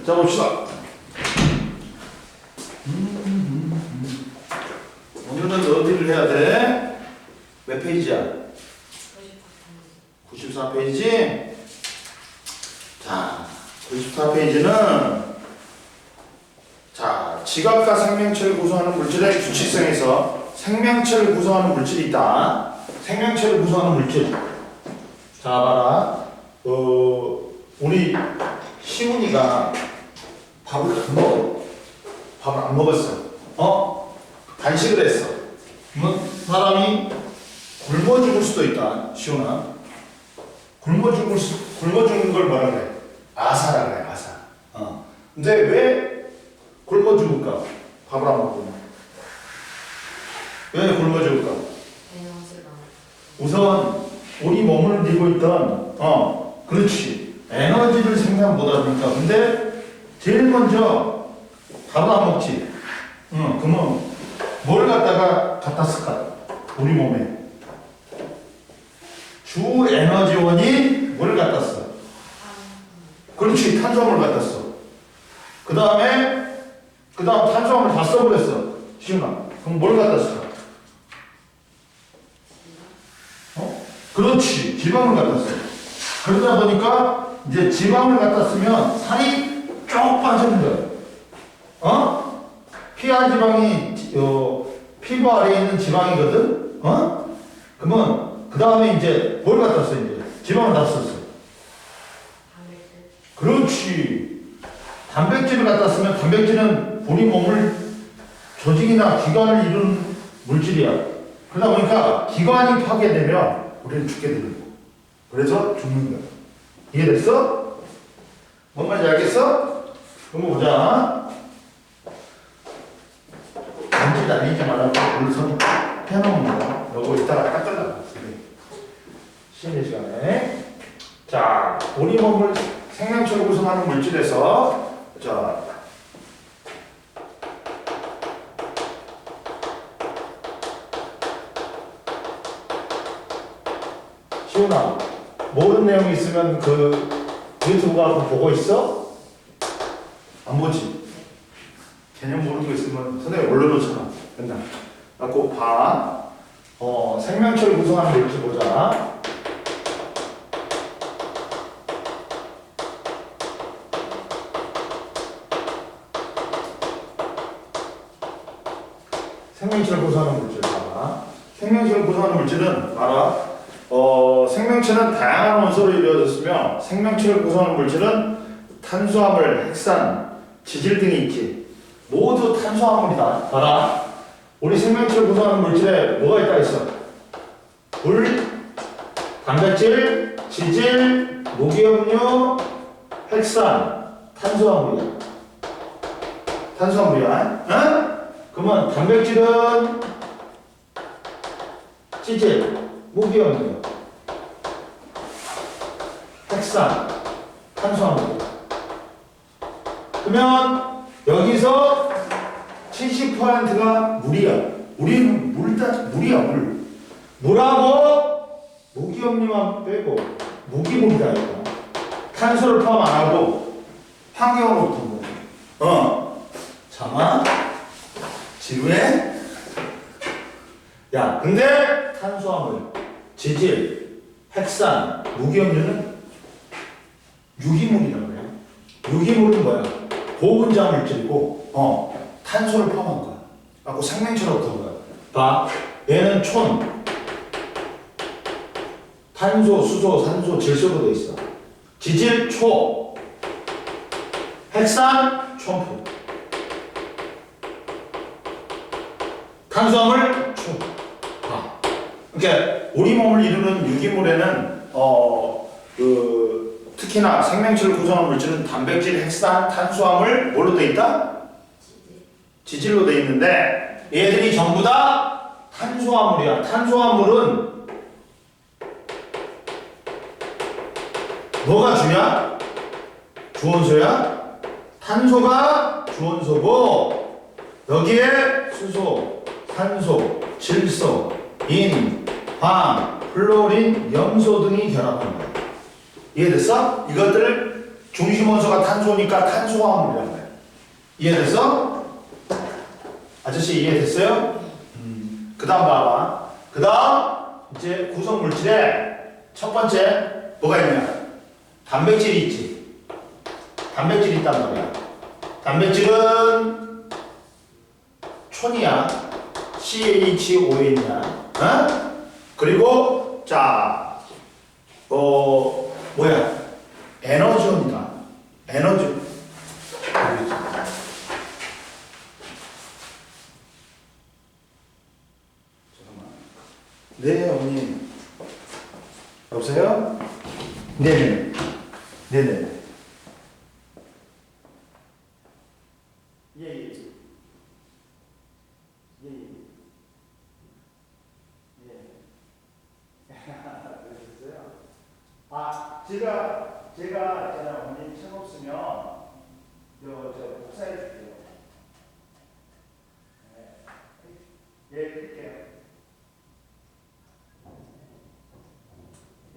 자, 봅시다. 오늘은 어디를 해야 돼? 몇 페이지야? 94페이지? 자, 94페이지는 자, 지각과 생명체를 구성하는 물질의 규칙성에서 생명체를 구성하는 물질이 있다. 생명체를 구성하는 물질. 자, 봐라. 우리 시훈이가 밥을 안 먹어. 밥을 안 먹었어. 단식을 했어. 그러면 사람이 굶어 죽을 수도 있다. 시훈아. 굶어 죽는 걸 뭐라 그래? 아사라 그래, 아사. 근데 왜 굶어 죽을까? 밥을 안 먹으면. 왜 굶어 죽을까? 우선 우리 몸을 이루고 있던 그렇지. 에너지를 생산 못하니까. 근데 제일 먼저 밥을 안 먹지. 그러면 뭘 갖다 쓸까? 우리 몸에. 주 에너지원이 뭘 갖다 써? 그렇지. 탄수화물 갖다 써. 그 다음 탄수화물 다 써버렸어. 시훈아. 그럼 뭘 갖다 쓸까? 그렇지. 지방을 갖다 써. 그러다 보니까 이제 지방을 갖다 쓰면 살이 쭉 빠지는 거야. 피하 지방이 피부 아래에 있는 지방이거든. 그러면 그 다음에 이제 뭘 갖다 써? 이제 지방을 다 썼어. 그렇지. 단백질을 갖다 쓰면 단백질은 우리 몸을 조직이나 기관을 이루는 물질이야. 그러다 보니까 기관이 파괴되면 우리는 죽게 되는 거야. 그래서 죽는 거야. 이해됐어? 뭔 말인지 알겠어? 그럼 보자. 단지 날리지 말라고 물선 펴놓은 거야. 요거 이따가 닦으려고. 쉬는 시간에. 자, 우리 몸을 생명체로 구성하는 물질에서 자, 시훈아, 모르는 내용이 있으면 그 유튜브 가서 보고 있어? 안 보지? 개념 모르는 거 있으면 선생님 올려놓잖아. 맨날. 갖고 봐. 생명체를 구성하는 물질 보자. 생명체를 구성하는 물질 봐라. 생명체를 구성하는 물질은 봐라. 생명체는 다양한 원소로 이루어졌으며 생명체를 구성하는 물질은 탄수화물, 핵산, 지질 등이 있지. 모두 탄수화물이다. 봐라. 우리 생명체를 구성하는 물질에 뭐가 있다 했어? 물, 단백질, 지질, 무기염류, 핵산, 탄수화물이야. 탄수화물이야. 그러면 단백질은 지질, 무기염류, 핵산, 탄수화물. 그러면 여기서 70%가 물이야. 우리는 물이야, 물. 물하고 무기염류만 빼고 무기물이다 이거. 탄소를 포함 안 하고 환경으로부터 뭐. 잠아. 지루해? 야, 근데 탄수화물, 지질, 핵산, 무기염류는 유기물이라고 해요. 유기물은 뭐야? 고분자 물질이고, 탄소를 포함한 거야. 그리고 생명체로 붙은 거야. 봐, 얘는 촌, 탄소, 수소, 산소, 질소로 돼 있어. 지질, 초, 핵산, 촌프. 탄수화물, 초. 그러니까 우리 몸을 이루는 유기물에는 특히나 생명체를 구성하는 물질은 단백질, 핵산, 탄수화물 뭘로 돼 있다? 지질로 돼 있는데 얘들이 전부 다 탄수화물이야. 탄수화물은 뭐가 주야? 주원소야? 탄소가 주원소고 여기에 수소, 산소, 질소, 인, 황, 플로린, 염소 등이 결합한 거야. 이해됐어? 이것들을 중심 원소가 탄소니까 탄소화합물이란 말이야. 이해됐어? 아저씨 이해됐어요? 그 다음 봐봐. 그 다음 이제 구성 물질에 첫 번째 뭐가 있냐? 단백질이 있지. 단백질이 있단 말이야. 단백질은 촌이야. CHON이야. 어? 그리고 자, 뭐야? 에너지원이다. 에너지. 네, 어머니. 여보세요? 네네. 네네. 예, 예. 예, 예. 예. 그러셨어요? 아, 제가 있잖아요. 어머니 책 없으면, 저 복사해 줄게요. 네. 예, 드릴게요.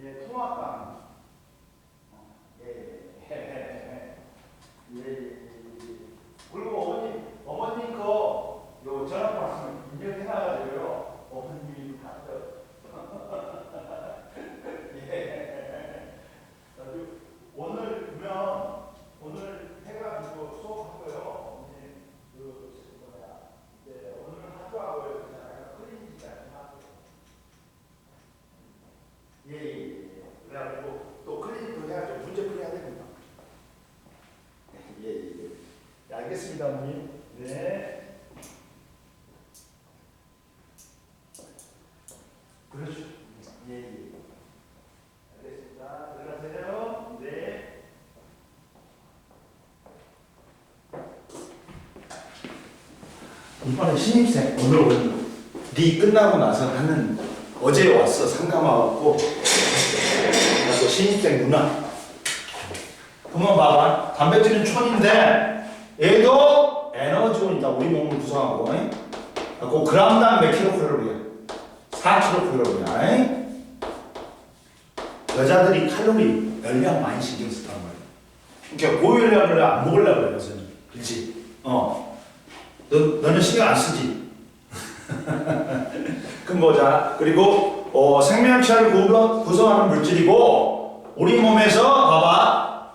예, 통합감. 예, 예. 예, 예. 그리고 어머님 요 전화 말씀을 인정해놔가지고요. 어머님이 갔죠. 예. 오늘 해가지고 수업하고요. 어머님 이제 오늘 학교하고요. 클리닉이가 좀 하고요. 예. 그래가지고 또 클리닉도 해가지고 문제 풀이해야 됩니다. 예. 네, 알겠습니다, 어머님. 네. 그렇죠. 예. 알겠습니다. 들어가세요. 네. 이번에 신입생 오늘 네 끝나고 나서 하는 어제 왔어 상담하고 그래서 신입생 누나. 그러면 봐봐. 단백질은 촌인데 얘도 에너지원이다. 우리 몸을 구성하고. 그 그람당 몇 킬로칼로리야? 4킬로칼로리야. 여자들이 칼로리, 열량 많이 신경 쓰단 말이야. 그러니까 고열량을 안 먹으려고 그래, 여자는. 그렇지? 너는 신경 안 쓰지? 그럼 보자. 그리고 생명체를 구성하는 물질이고 우리 몸에서 봐봐.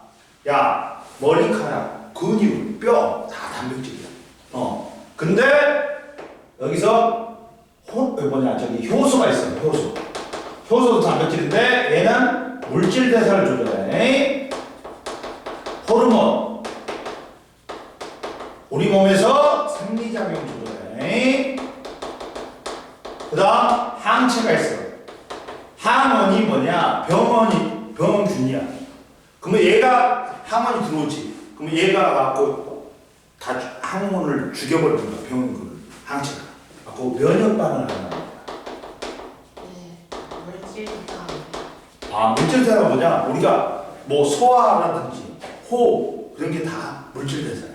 야, 머리카락, 근육, 뼈 다 단백질이야. 근데 여기서 효소가 있어. 효소도 단백질인데 얘는 물질 대사를 조절해. 호르몬. 우리 몸에서 생리작용 조절해. 그 다음 항체가 있어. 항원이 뭐냐? 병원균이야. 그러면 얘가 항원이 들어오지. 그러면 얘가 갖고 다 항원을 죽여버리는 거야. 병원균을. 항체가. 갖고 면역 반응을 하는 거야. 물질 대사가 뭐냐? 우리가 뭐 소화라든지 호흡 그런 게 다 물질 대사야.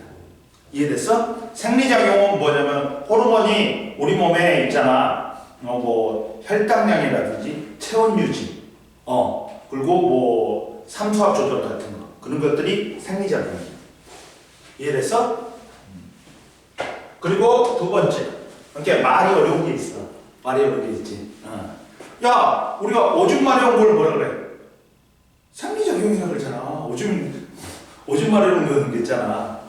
이해됐어? 생리작용은 뭐냐면 호르몬이 우리 몸에 있잖아. 뭐 혈당량이라든지 체온 유지, 그리고 뭐 삼투압 조절 같은 거 그런 것들이 생리작용이야. 이해됐어? 그리고 두 번째, 그러니까 말이 어려운 게 있어. 말이 어려운 게 있지. 야, 우리가 오줌 마려운 걸 뭐라 그래? 생리작용이라고 그러잖아. 오줌 마려운 거 그런 게 있잖아.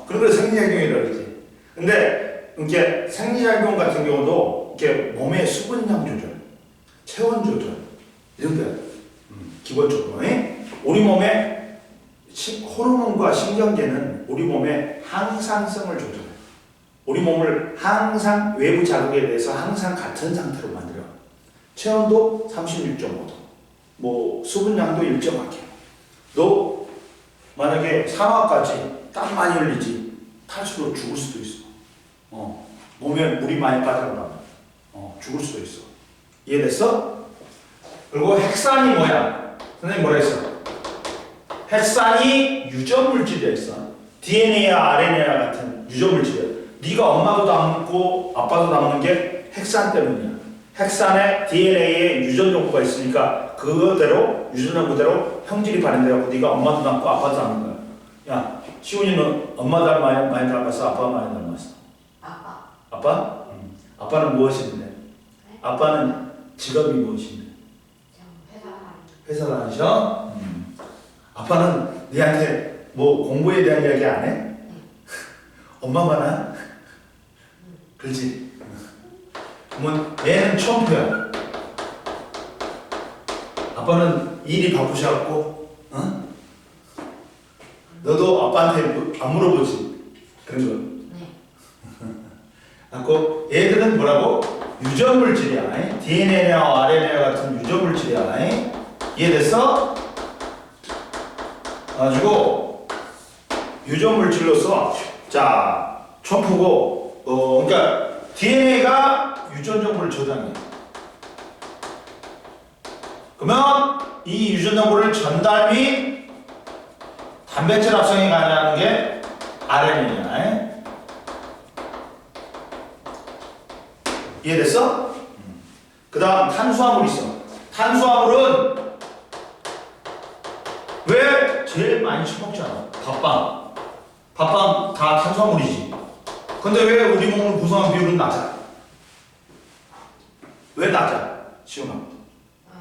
그런 걸 생리작용이라고 그러지. 근데 이렇게 생리작용 같은 경우도 이렇게 몸의 수분량 조절, 체온 조절 이런 게 기본적으로. 우리 몸의 호르몬과 신경계는 우리 몸의 항상성을 조절해. 우리 몸을 항상 외부 자극에 대해서 항상 같은 상태로 만들어. 체온도 36.5도, 뭐 수분량도 일정하게. 너 만약에 사막까지 땀 많이 흘리지 탈수로 죽을 수도 있어. 몸에 물이 많이 빠져나가면 죽을 수도 있어. 이해됐어? 그리고 핵산이 뭐야? 선생님 뭐라 했어? 핵산이 유전물질이라 했어. DNA와 RNA 같은 유전물질이야. 네가 엄마도 남고 아빠도 남는 게 핵산 때문이야. 핵산에 DNA에 유전 정보가 있으니까 그대로 유전자 그대로 형질이 발현돼갖고 네가 엄마도 닮고 아빠도 닮은 거야. 야, 시훈이는 엄마 많이 닮았어? 아빠 많이 닮았어? 아빠. 아빠? 아빠는 무엇인데? 네? 아빠는 직업이 무엇인데? 회사 다니셔? 아빠는 네한테 뭐 공부에 대한 이야기 안 해? 엄마만 하? 그렇지? 그러면 얘는 처음표야. 아빠는 일이 바쁘셔갖고, 어? 너도 아빠한테 안 물어보지? 그런 거. 네. 그래갖고 얘들은 뭐라고? 유전물질이야. DNA나 RNA 같은 유전물질이야. 이해됐어? 가지고 유전물질로서 자 첨프고 그러니까 DNA가 유전정보를 저장해. 그러면 이 유전정보를 전달 및 단백질 합성에 관여하는 게 RNA야. 이해됐어? 그 다음 탄수화물 있어. 탄수화물은 왜 제일 많이 처먹잖아? 밥빵 다 탄수화물이지. 근데 왜 우리 몸을 구성한 비율은 낮아? 왜 낮아? 시원아. 다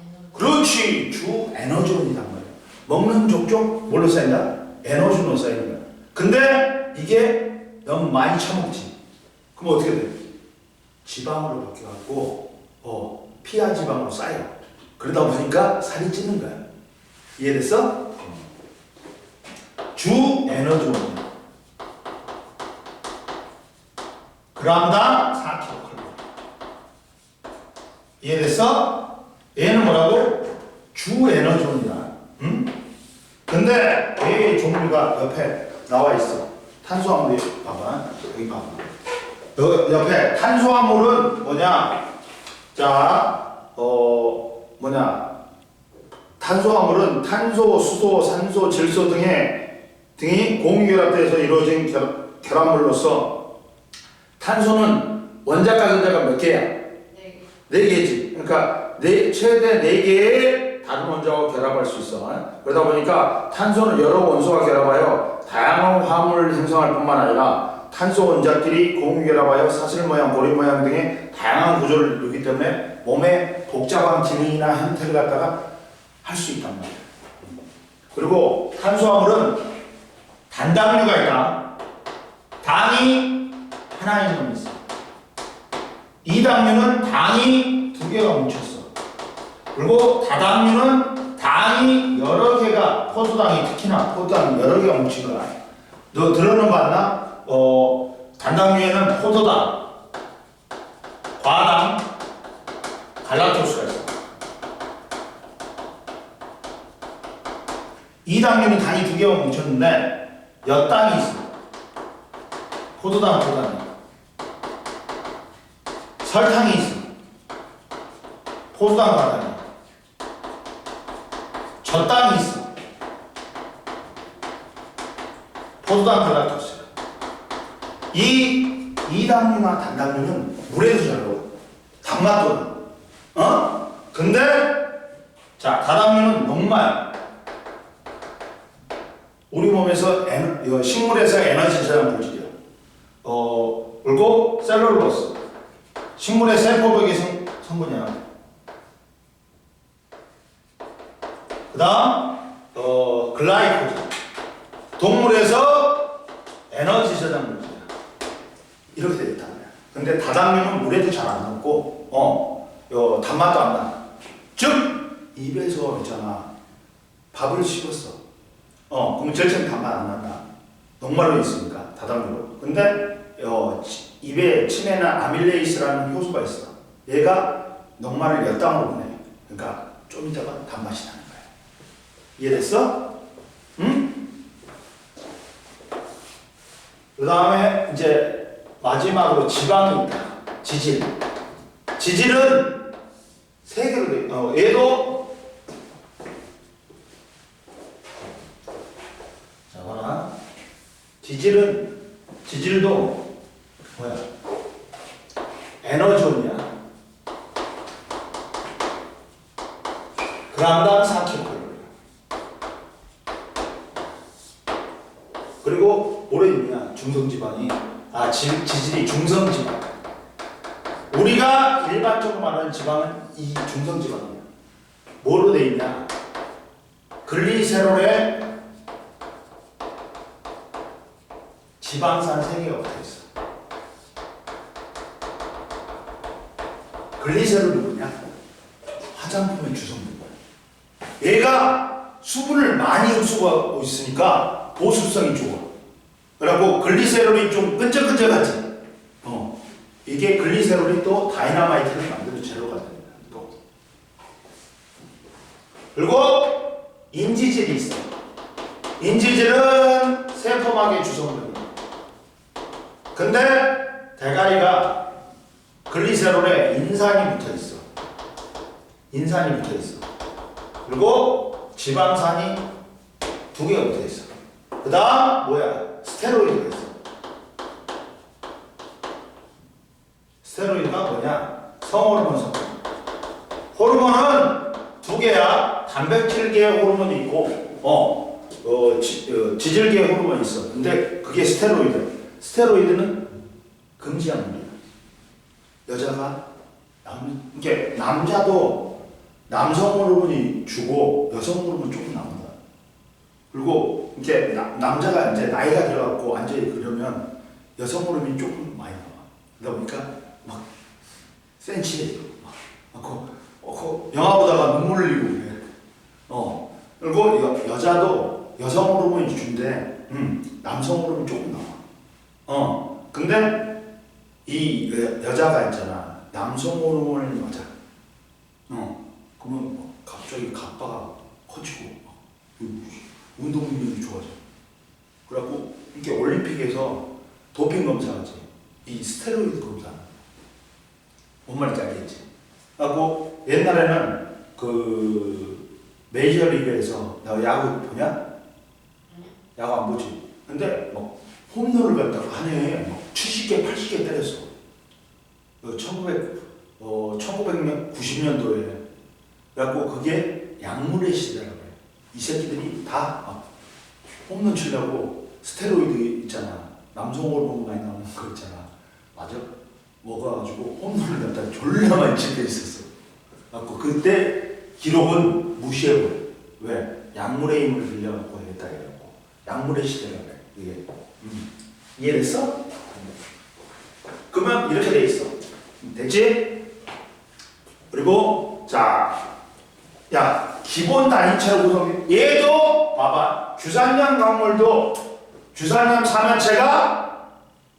에너지. 그렇지. 주 에너지원이란 말이야. 먹는 족족 뭘로 쌓인다? 에너지로 쌓이는 거야. 근데 이게 너무 많이 처먹지. 그럼 어떻게 돼? 지방으로 바뀌어갖고 피하 지방으로 쌓여. 그러다 보니까 살이 찌는 거야. 이해됐어? 주 에너지원이야. 그람당 4kcal. 이해됐어? 얘는 뭐라고? 주 에너지원이야. 응? 근데 얘의 종류가 옆에 나와 있어. 탄수화물이 봐봐. 여기 봐봐. 옆에 탄수화물은 뭐냐? 자, 탄수화물은 탄소, 수소, 산소, 질소 등이 공유결합돼서 이루어진 결합물로서 탄소는 원자가 근자가 몇 개야? 네. 4개지. 그러니까 최대 4개의 다른 원자와 결합할 수 있어. 그러다 보니까 탄소는 여러 원소가 결합하여 다양한 화합물을 형성할 뿐만 아니라 탄소 원자끼리 공유결합하여 사슬 모양, 고리 모양 등의 다양한 구조를 이루기 때문에 몸의 복잡한 기능이나 형태를 갖다가 할 수 있단 말이야. 그리고 탄수화물은 단당류가 있다. 당이 하나 있는 놈이 있어. 이 당류는 당이 2개가 뭉쳤어. 그리고 다당류는 당이 여러 개가, 포도당이 특히나 포도당이 여러 개가 뭉친 거야. 너 들어는 봤나? 단당류에는 포도당, 과당, 갈락토스가 있어. 이 당류는 당이 2개가 뭉쳤는데 엿당이 있어. 포도당, 포도당이. 설탕이 있어. 포도당, 과당이. 젖당이 있어. 포도당, 갈락토스. 이 당류나 단당류는 물에도 잘 녹아. 단맛도 나. 근데 자, 다당류는 녹말. 우리 몸에서 식물에서 에너지 저장 물질이야. 그리고 셀룰로스. 식물의 셀포백의 성분이야. 그 다음 글라이코젠. 동물에서 에너지 저장 물질이야. 이렇게 되어 있단 말이야. 근데 다당류는 물에도 잘 안 녹고 단맛도 안 나. 즉 입에서 있잖아. 밥을 씹었어. 그럼 절차는 단맛 안 난다. 녹말로 있으니까 다당류로. 근데 입에 치매나 아밀레이스라는 효소가 있어. 얘가 녹말을 엿당으로 보내. 그러니까 좀 이따가 단맛이 나는 거야. 이해됐어? 응? 그 다음에 이제 마지막으로 지방이 있다. 지질. 지질은 3개로 돼. 얘도 자 봐라. 지질도 뭐야? 에너지원이야. 그리고 뭐래 있냐? 중성지방이 지질이 중성지방. 우리가 일반적으로 말하는 지방은 이 중성지방이야. 뭐로 돼 있냐? 글리세롤에 지방산 3개가 붙어 있어. 글리세롤이 뭐냐? 화장품의 주성분이야. 얘가 수분을 많이 흡수하고 있으니까 보습성이 좋아. 그래갖고 글리세롤이 좀 끈적끈적하지. 이게 글리세롤이 또 다이나마이트를 만드는 재료가 됩니다. 또. 그리고 인지질이 있어. 인지질은 세포막의 주성분이야. 근데 대가리가 글리세롤에 인산이 붙어 있어. 인산이 붙어 있어. 그리고 지방산이 2개가 붙어 있어. 그 다음 뭐야? 스테로이드가 있어. 스테로이드가 뭐냐? 성호르몬 성분. 호르몬은 2개야. 단백질계 호르몬이 있고, 지질계 호르몬이 있어. 근데 그게 스테로이드. 스테로이드는 금지약물이야. 여자가 이게 남자도 남성 호르몬이 주고 여성 호르몬 조금 나온다. 그리고 이제 남자가 이제 나이가 들어갖고 완전히 그러면 여성 호르몬이 조금 많이 나와. 그러다 보니까 막 센치해. 영화 보다가 눈물 흘리고 그래. 그리고 여자도 여성 호르몬이 준대. 남성 호르몬 조금 나와. 근데 이 여자가 있잖아. 남성 호르몬을 맞아. 그러면 갑자기 갑바가 커지고 운동 능력이 좋아져. 그래갖고 이게 올림픽에서 도핑 검사하지. 이 스테로이드 검사. 뭔 말인지 알겠지? 하고 옛날에는 그 메이저리그에서 나 야구 보냐? 야구 안 보지? 근데 막 홈런을 갖다가 한 해에 70개, 80개 때렸어. 1990년도에. 그래갖고 그게 약물의 시대라고 해. 이 새끼들이 다 홈런 치려고 스테로이드 있잖아. 남성 호르몬 많이 나오는 거 있잖아. 맞아? 먹어가지고 홈런을 갖다가 졸라 많이 칠때 있었어. 그래갖고 그때 기록은 무시해버려. 왜? 약물의 힘을 빌려갖고 했다 해갖고. 약물의 시대라고 해. 이게. 이해됐어? 그러면 이렇게 돼 있어. 됐지? 그리고 기본 단위체로 구성돼. 얘도 봐봐. 주산염 강물도 주산염 사면체가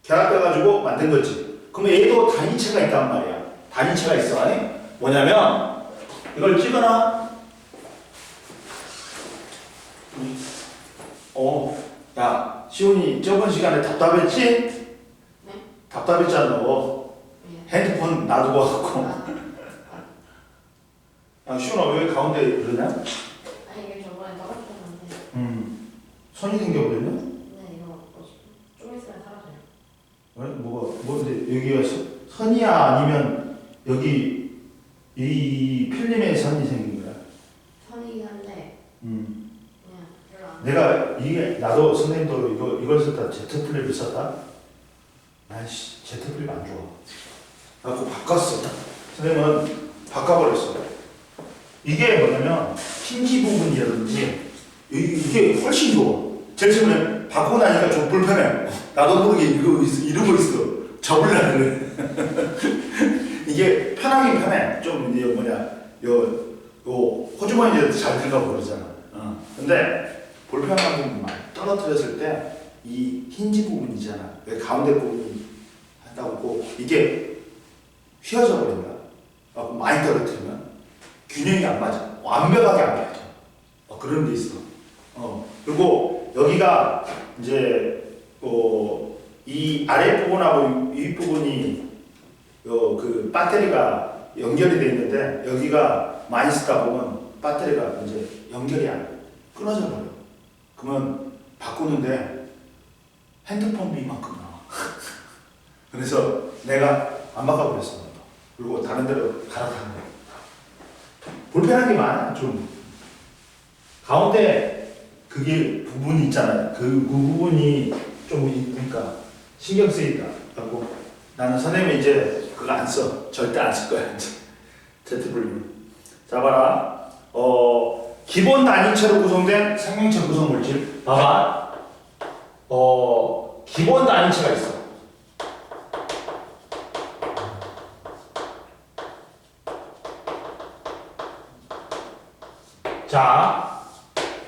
결합돼가지고 만든 거지. 그러면 얘도 단위체가 있단 말이야. 단위체가 있어. 아니? 뭐냐면 이걸 찍어놔. 야, 시온이 저번 시간에 답답했지? 네? 답답했잖아. 너. 네. 핸드폰 놔두고 왔고. 야, 시온아 왜 가운데 그러냐? 아니 이게 저번에 떨어졌는데. 손이 생겨버렸냐? 네 이거 좀 있으면 사라져요. 아니, 뭔데 여기가 선이야 아니면 여기 이 필름에 선이 생긴 거야? 선이긴 한데 그냥 별로 안. 내가 이게 나도 선생님도 이걸 썼다. Z 플립을 썼다. 아이씨 Z 플립 안 좋아. 그래갖고 바꿨어. 선생님은 바꿔버렸어. 이게 뭐냐면 힌지 부분이라든지 이게 훨씬 좋아. 제일 처음에 바꾸고 나니까 좀 불편해. 나도 모르게 이러고 있어. 접으려고 그래. 이게 편하긴 편해. 좀 이제 요 호주머니에 잘 들어가고 그러잖아. 근데 불편한 부분 많이 떨어뜨렸을 때 이 힌지 부분 있잖아. 왜 가운데 부분이 한다고 이게 휘어져 버린다. 많이 떨어뜨리면 균형이 안 맞아. 완벽하게 안 맞아. 그런 게 있어. 그리고 여기가 이제 이 아래 부분하고 이 부분이 그 배터리가 연결이 돼 있는데 여기가 많이 쓰다 보면 배터리가 이제 연결이 안 돼. 끊어져 버려. 그러면 바꾸는데 핸드폰 비만큼 나와. 그래서 내가 안 바꿔버렸어. 그리고 다른 데로 갈아타는 거야. 불편한 게 많아. 좀 가운데 그게 부분이 있잖아요. 그 부분이 좀 그러니까 신경 쓰인다. 하고 나는 선생님이 이제 그거 안 써. 절대 안 쓸 거야. 이제 ZW. 자 봐라. 기본 단위체로 구성된 생명체 구성 물질. 봐봐. 기본 단위체가 있어. 자,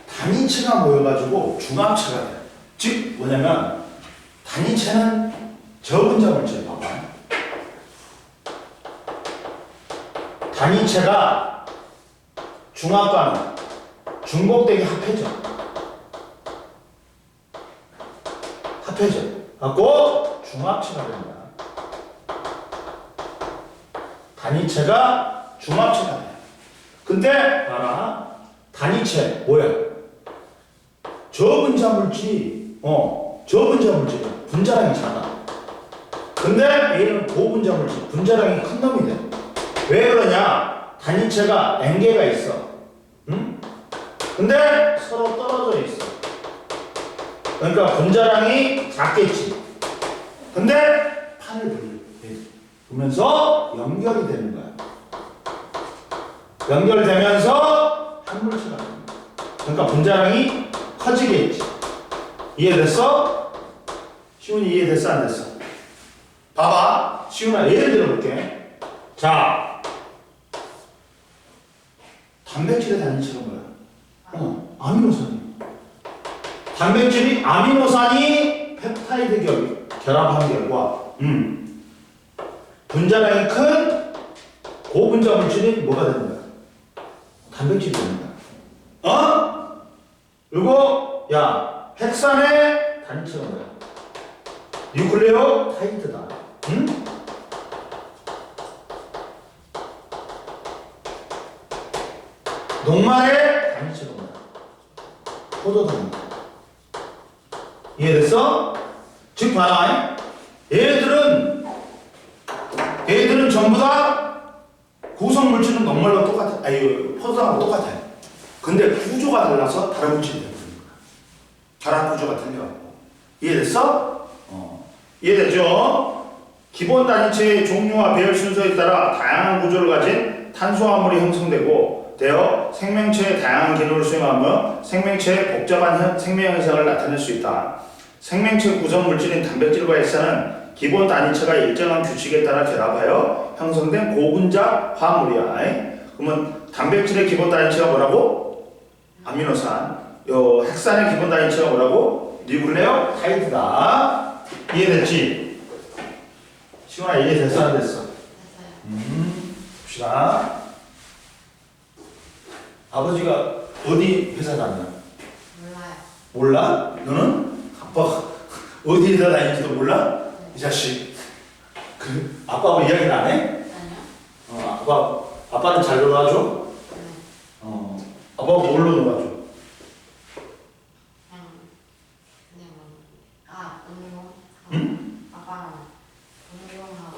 단위체가 모여가지고 중합체가 돼. 즉 뭐냐면 단위체는 저분자 물질. 봐봐. 단위체가 중합과는 중복되게 합해져. 갖고 중합체가 된다. 단위체가 중합체가 돼. 근데 봐라. 단위체 뭐야? 저분자 물질이 저분자 물질이야. 분자량이 작아. 근데 얘는 고분자 물질, 분자량이 큰 놈이 돼. 왜 그러냐? 단위체가 n개가 있어. 응? 근데 서로 떨어져 있어. 그러니까 분자량이 작겠지. 근데 판을 그러면서 연결이 되는 거야. 연결되면서 한 물체가 됩니다. 그러니까 분자량이 커지겠지. 이해됐어? 시훈이 이해됐어 안 됐어? 봐봐. 시훈아 예를 들어볼게. 자, 단백질의 단위체가 뭐야? 아미노산이. 단백질이 아미노산이 펩타이드 결합한 결과 분자량이 큰 고분자 물질이 뭐가 되는 거야? 단백질이 됩니다. 그리고 야 핵산의 단위체가 뭐야? 뉴클레오 타이드다. 응? 녹말의 단위체가 뭐야? 포도당이다. 이해됐어? 즉 봐라. 얘들은 전부 다 구성 물질은 녹말과 똑같아. 포도당하고 똑같아. 근데 구조가 달라서 다른 물질이 되는 거야. 결합 구조가 틀려갖고. 이해됐어? 이해됐죠? 기본 단위체의 종류와 배열 순서에 따라 다양한 구조를 가진 탄수화물이 형성되고 되어 생명체의 다양한 기능을 수행하며 생명체의 복잡한 생명 현상을 나타낼 수 있다. 생명체 구성 물질인 단백질과 핵산은 기본 단위체가 일정한 규칙에 따라 결합하여 형성된 고분자 화합물이야. 그러면 단백질의 기본 단위체가 뭐라고? 아미노산. 핵산의 기본 단위체가 뭐라고? 뉴클레오 타이드다. 이해됐지? 시원아 이해됐어 안 됐어? 봅시다. 아버지가 어디 회사 다녀? 몰라요. 몰라? 너는? 아빠 어디 회사 다니는지도 몰라? 네. 이 자식. 그래? 아빠하고 이야기는 안 해? 아니요. 아빠는 잘 놀아줘? 네. 아빠가 뭘로 놀아줘? 운동. 응? 아빠랑 운동하고.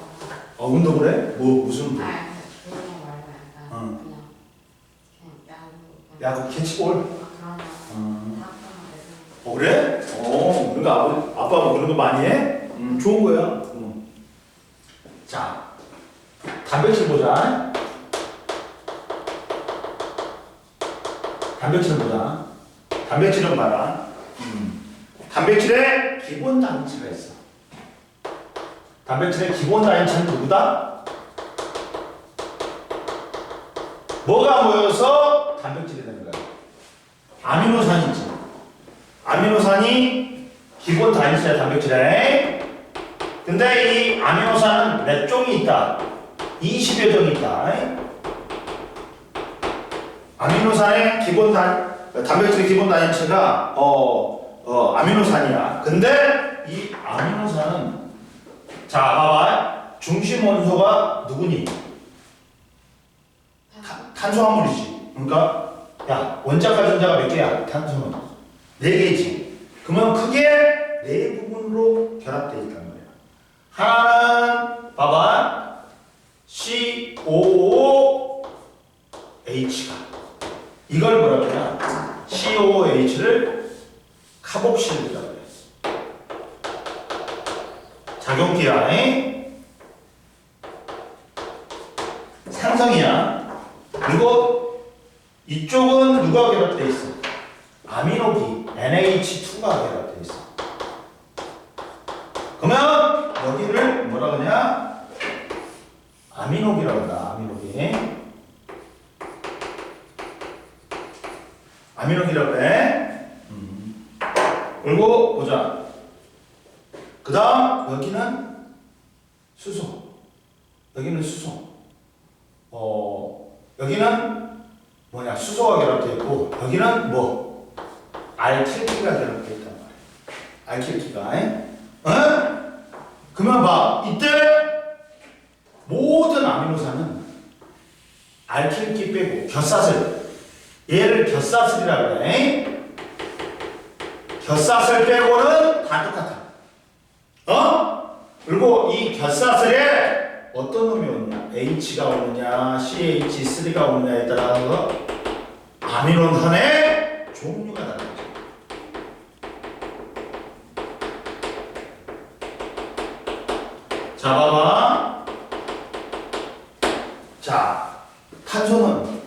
운동을 해? 무슨 운동? 운동 말고 약간 그냥 야구 캐치볼? 그런 거. 그래? 그러니까 아빠가 그런 거 많이 해? 좋은 거야. 자, 단백질 보자. 단백질은 봐라. 단백질의 기본 단위체가 있어. 단백질의 기본 단위체는 누구다? 뭐가 모여서 단백질이 되는 거야? 아미노산이지. 아미노산이 기본 단위체야 단백질에. 근데 이 아미노산은 몇 종이 있다? 20여 종이 있다. 아미노산의 단백질의 기본 단위체가 아미노산이야. 근데 이 아미노산은 자 봐봐. 중심 원소가 누구니? 탄수화물이지. 그러니까 야 원자과 전자가 몇 개야? 탄수화물 4개지. 그러면 크게 4부분으로 결합되어 있단 말이야. 하나는 봐봐. COOH가 이걸 뭐라 그러냐? COOH를 카복실이라고 그래. 작용기야. 상성이야. 그리고 이쪽은 누가 결합되어 있어? 아미노기 NH2가 결합되어 있어. 그러면 여기를 뭐라 그러냐? 아미노기라고 한다. 아미노기. 아미노기라고 해. 그리고 보자. 그 다음 여기는 수소. 여기는 수소. 여기는 뭐냐? 수소가 결합되어 있고 여기는 뭐? 알킬기가 결합되어 있단 말이야. 알킬기가. 그러면 봐. 이때 모든 아미노산은 알킬기 빼고 곁사슬. 얘를 곁사슬이라고 그래. 곁사슬 빼고는 다 똑같아. 그리고 이 곁사슬에 어떤 놈이 오느냐, H가 오느냐, CH3가 오느냐에 따라서 아미노산의 종류가 다르죠. 자, 봐봐. 자, 탄소는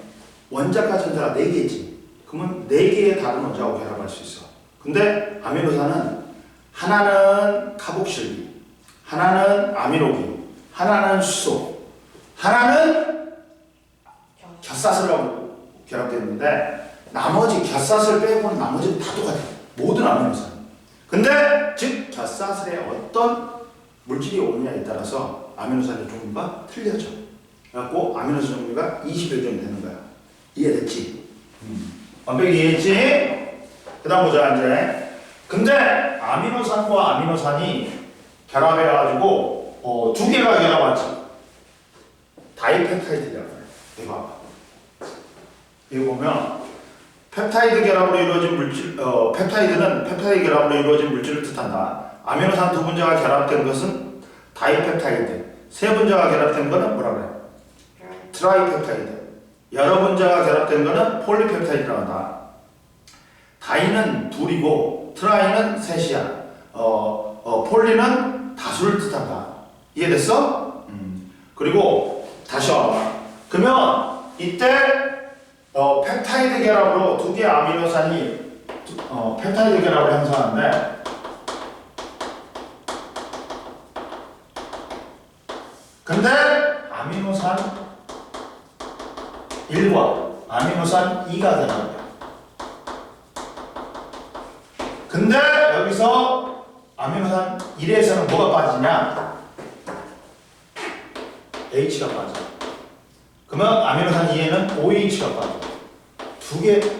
원자가 전자가 4개지. 그러면 4개의 다른 원자하고 결합할 수 있어. 근데 아미노산은 하나는 카복실기, 하나는 아미노기, 하나는 수소, 하나는 곁사슬하고 결합되어 있는데 나머지 곁사슬 빼고는 나머지는 다 똑같아요. 모든 아미노산. 근데 즉 곁사슬에 어떤 물질이 오느냐에 따라서 아미노산의 종류가 틀려져. 그래갖고 아미노산 종류가 20여 종이 되는 거야. 이해됐지? 완벽히 이해했지? 그 다음 보자 이제. 근데 아미노산과 아미노산이 결합해가지고 2개가 결합하지. 다이펩타이드라고 해. 이거 봐봐. 이거 보면 펩타이드 결합으로 이루어진 물질, 펩타이드는 펩타이드 결합으로 이루어진 물질을 뜻한다. 아미노산 2분자가 결합된 것은 다이펩타이드. 3분자가 결합된 것은 뭐라 그래? 트라이펩타이드. 여러 분자가 결합된 것은 폴리펩타이드라고 한다. 다이는 둘이고 트라이는 셋이야. 폴리는 다수를 뜻한다. 이해됐어? 그리고 다시 와봐. 그러면 이때 펩타이드 결합으로 2개의 아미노산이 펩타이드 결합을 형성하는데 근데 아미노산 1과 아미노산 2가 결합이야. 근데 여기서 아미노산 1에서는 뭐가 빠지냐? H가 빠져. 그러면 아미노산 2에는 OH가 빠져. 2개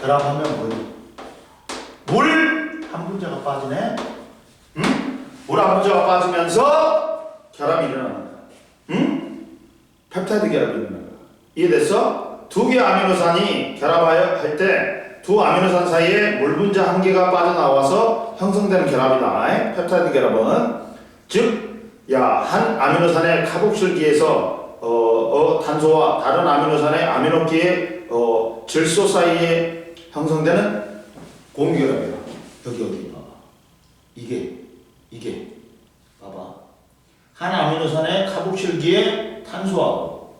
결합하면 뭐니? 물 한 분자가 빠지네. 응? 물 한 분자가 빠지면서 결합이 일어난다. 응? 펩타이드 결합이 일어난다. 이해됐어? 2개 아미노산이 결합하여 할 때 두 아미노산 사이에 물 분자 1개가 빠져나와서 형성되는 결합이다. 펩타이드 결합은 즉, 한 아미노산의 카복실기에서 탄소와 다른 아미노산의 아미노기의 질소 사이에 형성되는 공유결합이야. 여기 봐봐. 이게 봐봐. 한 아미노산의 카복실기에 탄소하고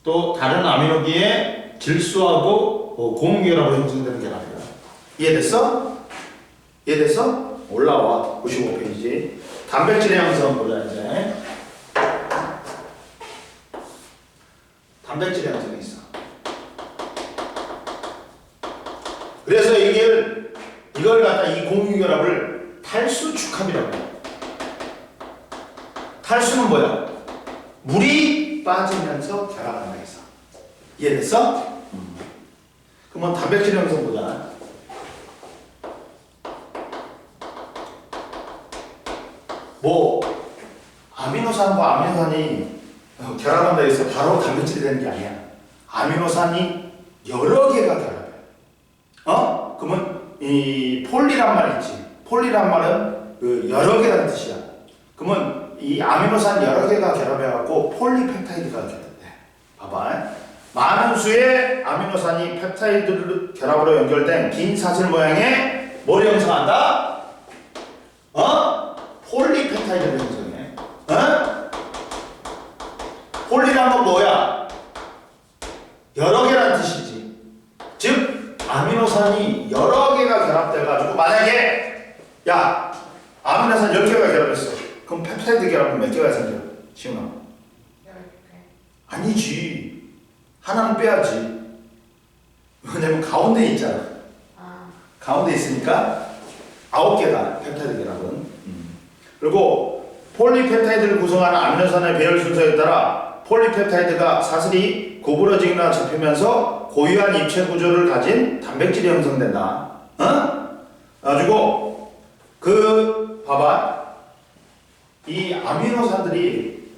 또 다른 아미노기에 질소하고 공유결합으로 형성되는 결합이야. 이해됐어? 이해됐어? 올라와. 95페이지. 단백질의 형성 보자 이제. 단백질의 형성이 있어. 그래서 이걸 갖다 이 공유결합을 탈수축합이라고 해. 탈수는 뭐야? 물이 빠지면서 결합한다 해서. 이해됐어? 그러면 단백질 형성 보자. 아미노산과 아미노산이 결합한다 해서 바로 단백질이 되는 게 아니야. 아미노산이 여러 개가 결합해. 그러면 이 폴리란 말이 있지. 폴리란 말은 그 여러 개라는 뜻이야. 그러면 이 아미노산 여러 개가 결합해갖고 폴리펩타이드가 결합돼. 봐봐. 많은 수의 아미노산이 펩타이드 결합으로 연결된 긴 사슬 모양의 뭘 형성한다? 가지고 만약에 야 아미노산 10개가 결합했어. 그럼 펩타이드 결합은 몇 개가 생겨? 시훈아. 10개. 아니지. 하나는 빼야지. 왜냐면 가운데 있잖아. 아, 가운데 있으니까 9개다. 펩타이드 결합은. 그리고 폴리펩타이드를 구성하는 아미노산의 배열 순서에 따라 폴리펩타이드가 사슬이 구부러지거나 접히면서 고유한 입체 구조를 가진 단백질이 형성된다. 가지고 봐봐. 이 아미노산들이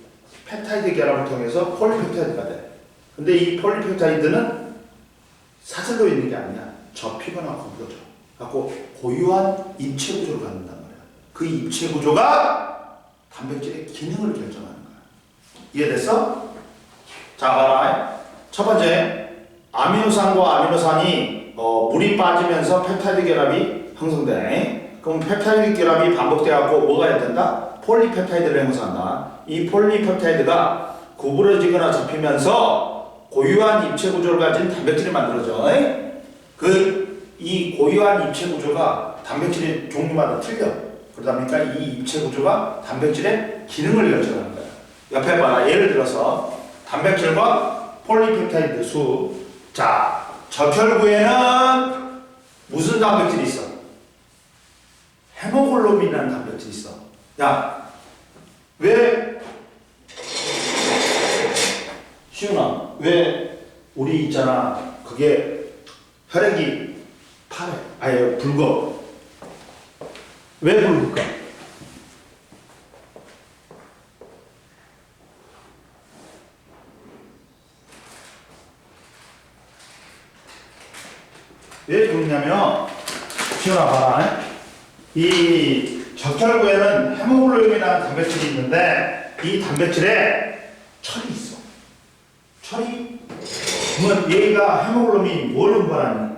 펩타이드 결합을 통해서 폴리펩타이드가 돼. 근데 이 폴리펩타이드는 사슬로 있는 게 아니야. 접히거나 구부러져. 갖고 고유한 입체 구조를 갖는단 말이야. 그 입체 구조가 단백질의 기능을 결정하는 거야. 이해됐어? 자, 봐라. 첫 번째, 아미노산과 아미노산이 물이 빠지면서 펩타이드 결합이 형성돼. 그럼 펩타이드 결합이 반복돼갖고 뭐가 해야 된다? 폴리펩타이드를 형성한다. 이 폴리펩타이드가 구부러지거나 접히면서 고유한 입체 구조를 가진 단백질이 만들어져. 이 고유한 입체 구조가 단백질의 종류마다 틀려. 그러다 보니까 이 입체 구조가 단백질의 기능을 결정하는 거야. 옆에 봐라. 예를 들어서 단백질과 폴리펩타이드 수. 자, 적혈구에는 무슨 단백질이 있어? 헤모글로빈이라는 단백질이 있어. 야, 왜 시훈아, 왜 우리 있잖아. 그게 혈액이 파래. 아예 붉어. 왜 붉을까? 왜 붉냐면 시원아 봐라. 이 적혈구에는 헤모글로빈이라는 단백질이 있는데 이 단백질에 철이 있어. 철이 그러면 얘가 헤모글로빈이 뭘 운반하니?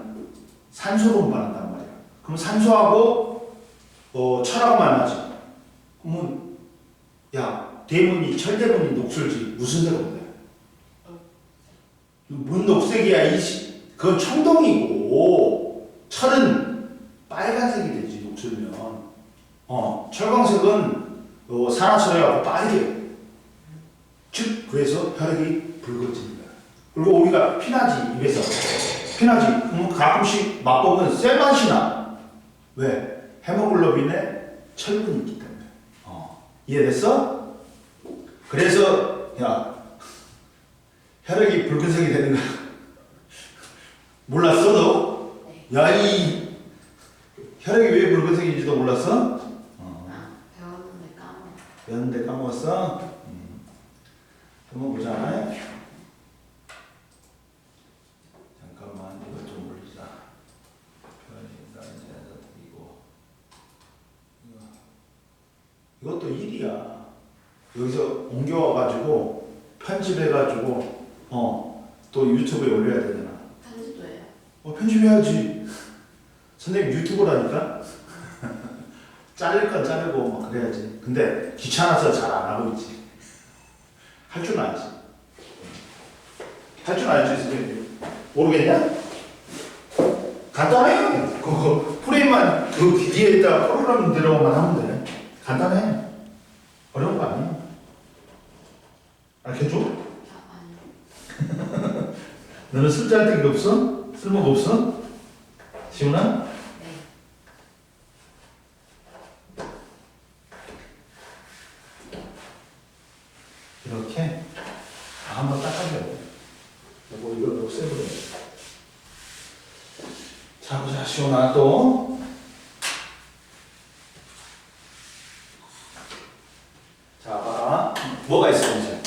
산소를 운반한단 말이야. 그럼 산소하고 철하고 만나지. 그러면 야 대문이 철대문이 녹슬지 무슨 색으로 돼? 뭔 녹색이야? 그건 청동이고 철은 빨간색이 되지 녹슬면. 철광색은 산화철이하고 빨개. 즉 그래서 혈액이 붉어지는 거야. 그리고 우리가 피나지 입에서 피나지. 그럼 가끔씩 맛보면 쎄맛이 나. 왜? 헤모글로빈에 철분이 있기 때문에. 이해됐어? 그래서 야 혈액이 붉은색이 되는 거야. 몰랐어 너? 야 이 혈액이 왜 붉은색인지도 몰랐어? 배웠는데 까먹었어. 배웠는데 까먹었어? 한번 보자. 잠깐만 이거 좀 올리자. 이것도 일이야. 여기서 옮겨와가지고 편집해가지고 또 유튜브에 올려야 되잖아. 편집도 해요. 편집해야지. 선생님 유튜브라니까. 자를 건 자르고 막 그래야지. 근데 귀찮아서 잘 안 하고 있지. 할 줄 알지. 할 줄 알지 선생님. 모르겠냐? 간단해. 그거 프레임만 그 뒤에다 프로그램 들어가만 하면 돼. 간단해. 어려운 거 아니야. 알려줘? 아니요. 너는 쓸데가 없어? 쓸모가 없어? 시훈아? 네. 이렇게 한번 닦아줘. 여보 이거 녹색으로. 자 보자 시훈아 또. 자 봐라. 뭐가 있어 이제.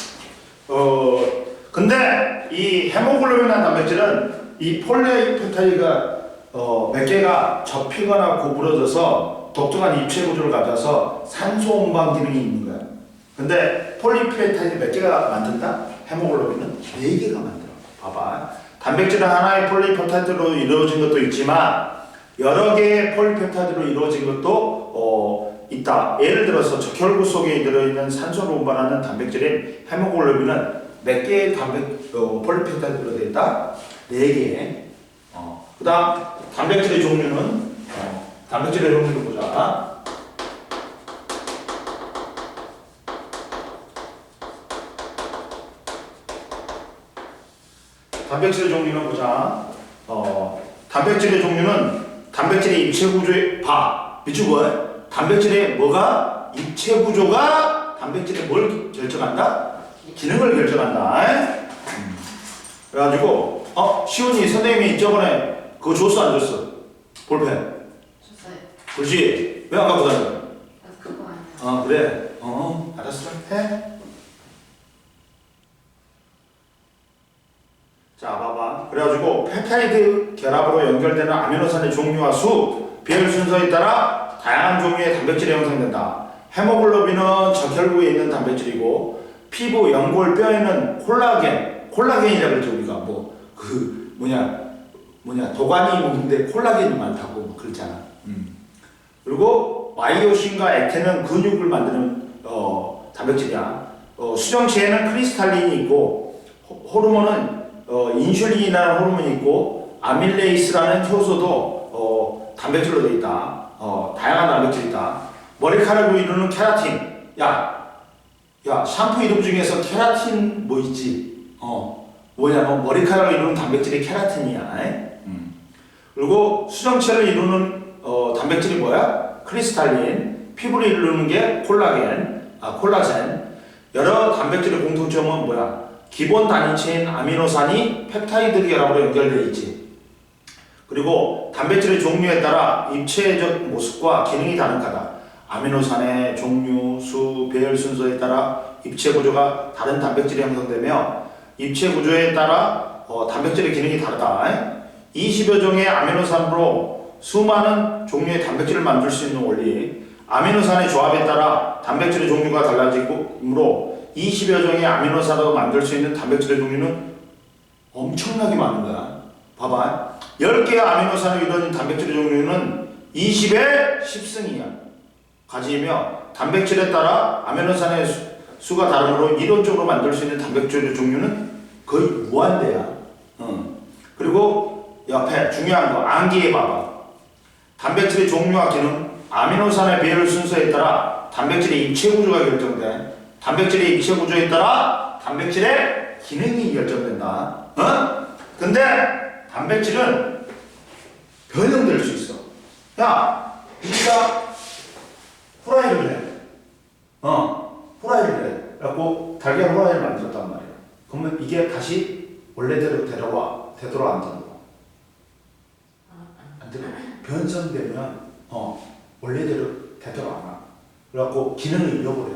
근데 이 헤모글로빈이라는 단백질은 이 폴리펩타이드가 몇 개가 접히거나 구부러져서 독특한 입체 구조를 가져서 산소 운반 기능이 있는 거야. 근데 폴리펩타이드 몇 개가 만든다? 헤모글로빈은 4개가 만들어. 봐봐. 단백질은 하나의 폴리펩타이드로 이루어진 것도 있지만 여러 개의 폴리펩타이드로 이루어진 것도 있다. 예를 들어서 적혈구 속에 들어있는 산소를 운반하는 단백질인 헤모글로빈은 몇 개의 폴리펩타이드로 되어 있다? 4개. 그 다음 단백질의 종류는 단백질의 종류를 보자. 단백질의 종류는 보자. 단백질의 종류는 단백질의 입체 구조의 밑줄 뭐야? 단백질의 뭐가? 입체 구조가 단백질의 뭘 결정한다? 기능을 결정한다. 그래가지고 시훈이 선생님이 저번에 그거 줬어 안 줬어? 볼펜. 줬어요. 그렇지. 왜 안 갖고 다녀? 그거 아니야. 그래. 알았어. 해. 자, 봐봐. 그래가지고 펩타이드 결합으로 연결되는 아미노산의 종류와 수, 배열 순서에 따라 다양한 종류의 단백질이 형성된다. 헤모글로빈은 적혈구에 있는 단백질이고, 피부, 연골, 뼈에는 콜라겐이라고 그러죠. 우리가 도가니 먹는데 콜라겐이 많다고 그러잖아. 그리고 마이오신과 액틴은 근육을 만드는 단백질이야. 수정체에는 크리스탈린이 있고, 호르몬은 인슐린이라는 호르몬이 있고, 아밀레이스라는 효소도 단백질로 되어 있다. 다양한 단백질이 있다. 머리카락을 이루는 케라틴. 야, 샴푸 이름 중에서 케라틴 뭐 있지? 뭐냐면 머리카락을 이루는 단백질이 케라틴이야. 그리고 수정체를 이루는 단백질이 뭐야? 크리스탈린. 피부를 이루는 게 콜라겐. 여러 단백질의 공통점은 뭐야? 기본 단위체인 아미노산이 펩타이드 결합으로 연결되어 있지. 그리고 단백질의 종류에 따라 입체적 모습과 기능이 다르다. 아미노산의 종류, 수, 배열 순서에 따라 입체 구조가 다른 단백질이 형성되며 입체 구조에 따라 단백질의 기능이 다르다. 20여 종의 아미노산으로 수많은 종류의 단백질을 만들 수 있는 원리. 아미노산의 조합에 따라 단백질의 종류가 달라지므로 20여 종의 아미노산으로 만들 수 있는 단백질의 종류는 엄청나게 많은 거야. 봐봐. 10개의 아미노산을 이루어진 단백질의 종류는 20의 10승이야. 가지며 단백질에 따라 아미노산의 수가 다르므로 이론적으로 만들 수 있는 단백질의 종류는 거의 무한대야. 그리고 옆에 중요한 거 암기해 봐봐. 단백질의 종류와 기능, 아미노산의 배열 순서에 따라 단백질의 입체 구조가 결정돼. 단백질의 입체 구조에 따라 단백질의 기능이 결정된다. 근데 단백질은 변형될 수 있어. 야, 우리가 후라이를 해. 후라이를 해. 그래갖고 달걀 후라이를 만들었단 말이야. 그러면 이게 다시 원래대로 되돌아 안 되돌아? 안 되돌아. 변성되면 원래대로 되돌아 안 와. 그래갖고 기능을 잃어버려.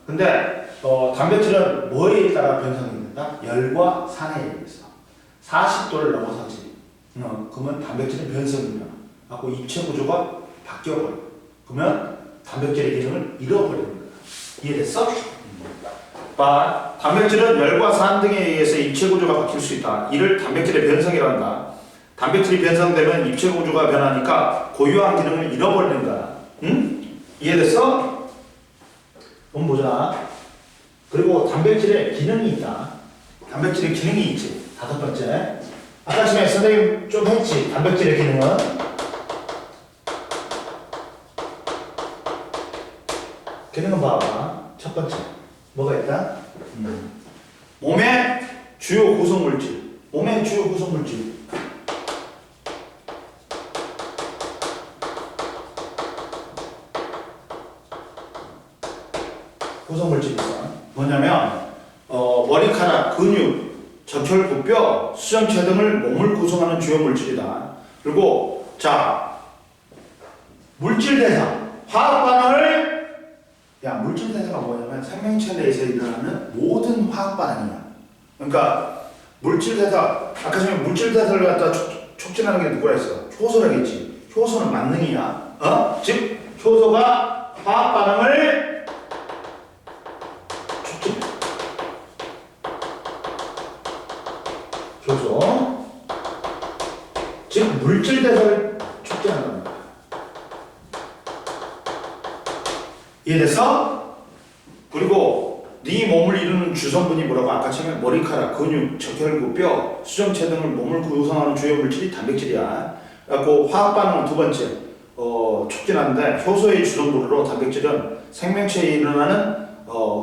근데 단백질은 뭐에 따라 변성이 된다? 열과 산에 의해서 40도를 넘어서지. 그러면 단백질은 변성이 일어나. 그래갖고 입체 구조가 바뀌어버려. 그러면 단백질의 기능을 잃어버리는 거야. 이해됐어? 단백질은 열과 산 등에 의해서 입체 구조가 바뀔 수 있다. 이를 단백질의 변성이라고 한다. 단백질이 변성되면 입체 구조가 변하니까 고유한 기능을 잃어버리는 거야. 이해됐어? 한번 보자. 그리고 단백질의 기능이 있다. 단백질의 기능이 있지. 5번째. 아까 전에 선생님 좀 했지. 단백질의 기능은. 기능은 봐봐. 첫 번째. 뭐가 있다? 몸의 주요 구성물질. 몸의 주요 구성물질. 구성물질이 있어. 뭐냐면 머리카락, 근육, 적혈구, 뼈, 수정체 등을 몸을 구성하는 주요 물질이다. 그리고 자, 물질 대사, 화학 반응을 물질 대사가 뭐냐면 생명체 내에서 일어나는 모든 화학 반응이야. 그러니까 물질 대사, 아까 전에 물질 대사를 갖다 촉진하는 게 누구라 했어? 효소라겠지. 효소는 만능이야. 즉 효소가 화학 반응을 촉진해. 효소, 즉 물질 대사를 촉진한다는 거야. 이해됐어? 그리고 네 몸을 이루는 주성분이 뭐라고? 아까 처음에 머리카락, 근육, 적혈구, 뼈, 수정체 등을 몸을 구성하는 주요 물질이 단백질이야. 그래갖고 화학 반응은 두 번째. 촉진하는데 효소의 주성분으로 단백질은 생명체에 일어나는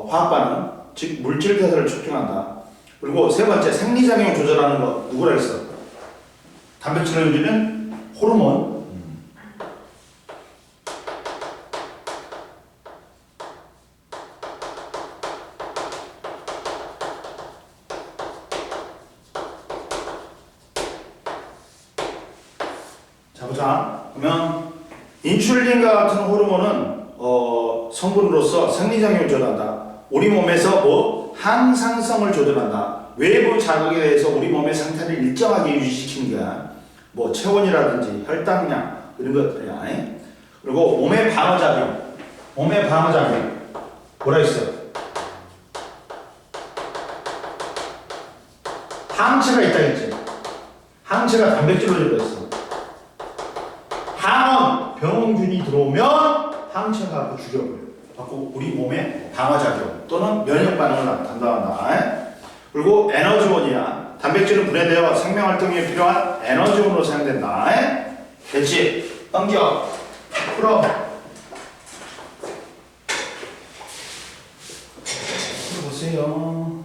화학 반응, 즉 물질 대사를 촉진한다. 그리고 세 번째 생리작용 조절하는 거 누구라 했어? 단백질을 움직이는 호르몬. 자 보자. 그러면 인슐린과 같은 호르몬은 성분으로서 생리작용을 조절한다. 우리 몸에서 뭐 항상성을 조절한다. 외부 자극에 대해서 우리 몸의 상태를 일정하게 유지시키는 거야. 뭐 체온이라든지 혈당량 이런 것들이야. 그리고 몸의 방어작용. 몸의 방어작용 뭐라 했어? 항체가 있다 했지. 항체가 단백질로 되어있어. 항원, 병원균이 들어오면 항체가 죽여버려. 갖고 우리 몸의 방어작용 또는 면역 반응을 담당한다. 그리고 에너지원이야. 단백질은 분해되어 생명활동에 필요한 에너지원으로 사용된다. 됐지? 넘겨. 풀어. 풀어보세요.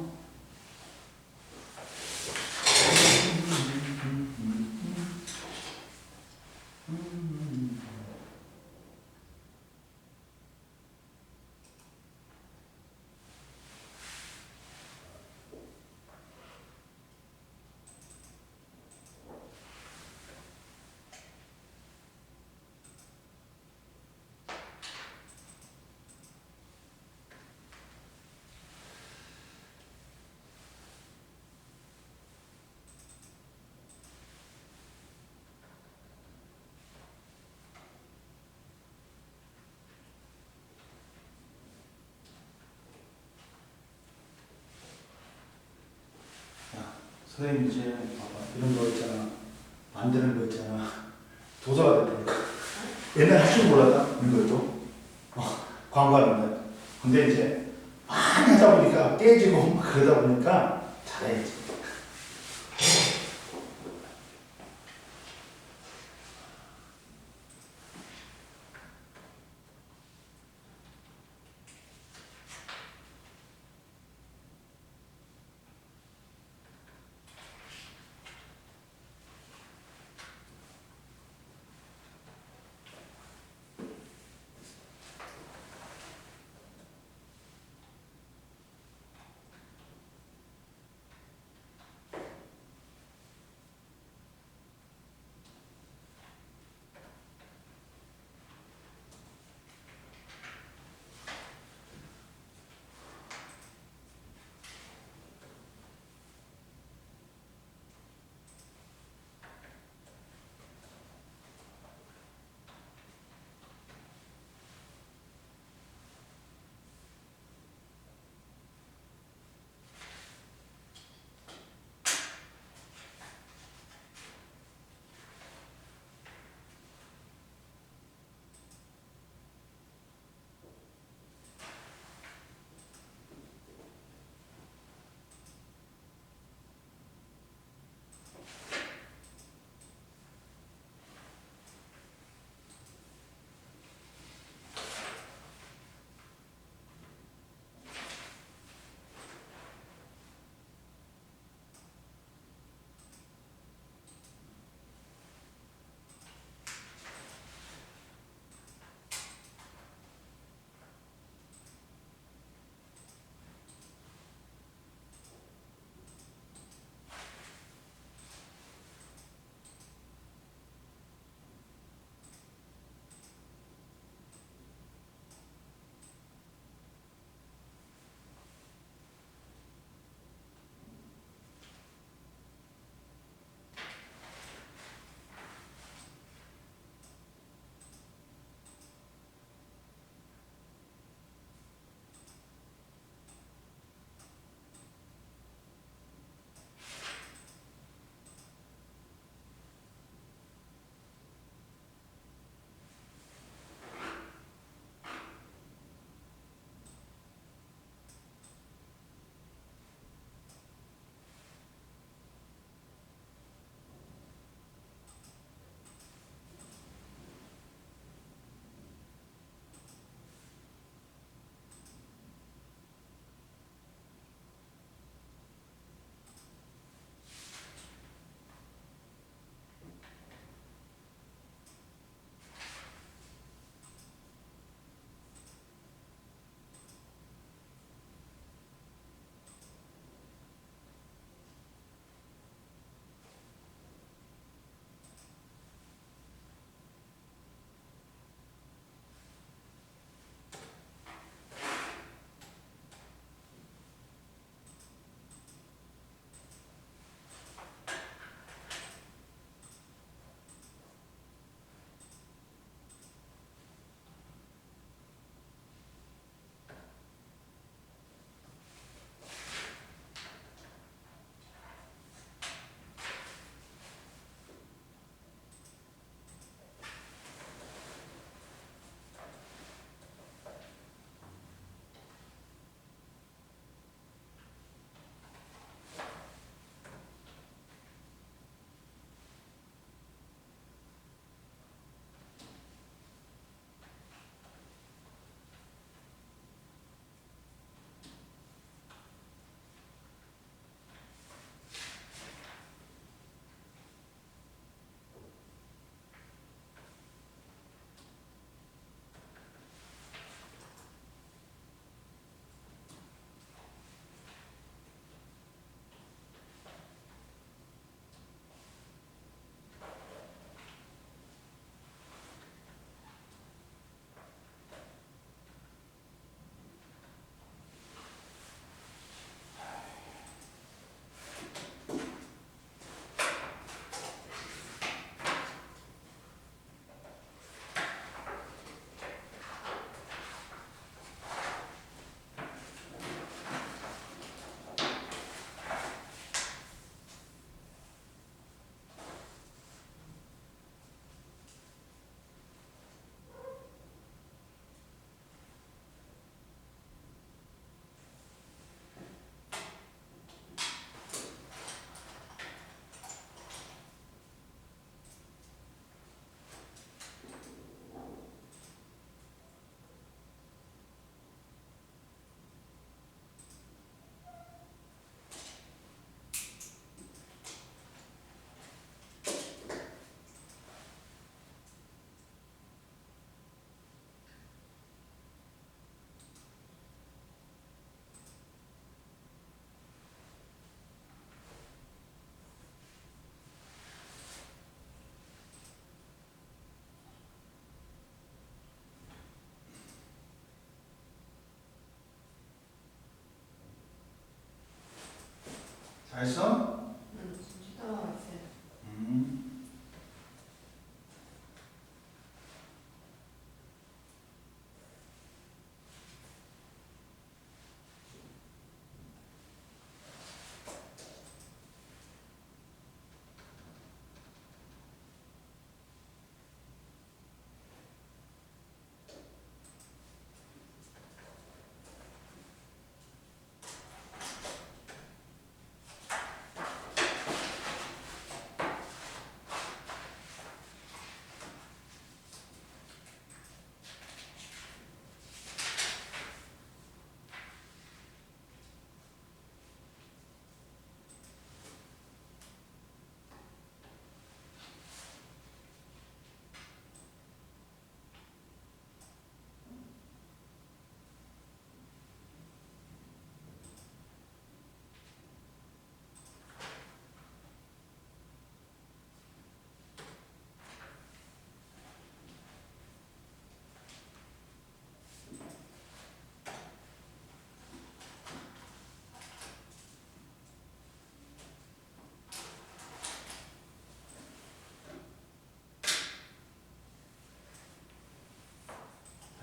선생님 이제 봐봐 이런 거 있잖아 만드는 거 있잖아 도서가 됐다니까 옛날 할 줄 몰랐다 이런 것도 광고하는데 근데 이제 많이 하다 보니까 깨지고 막 그러다 보니까 잘해야지.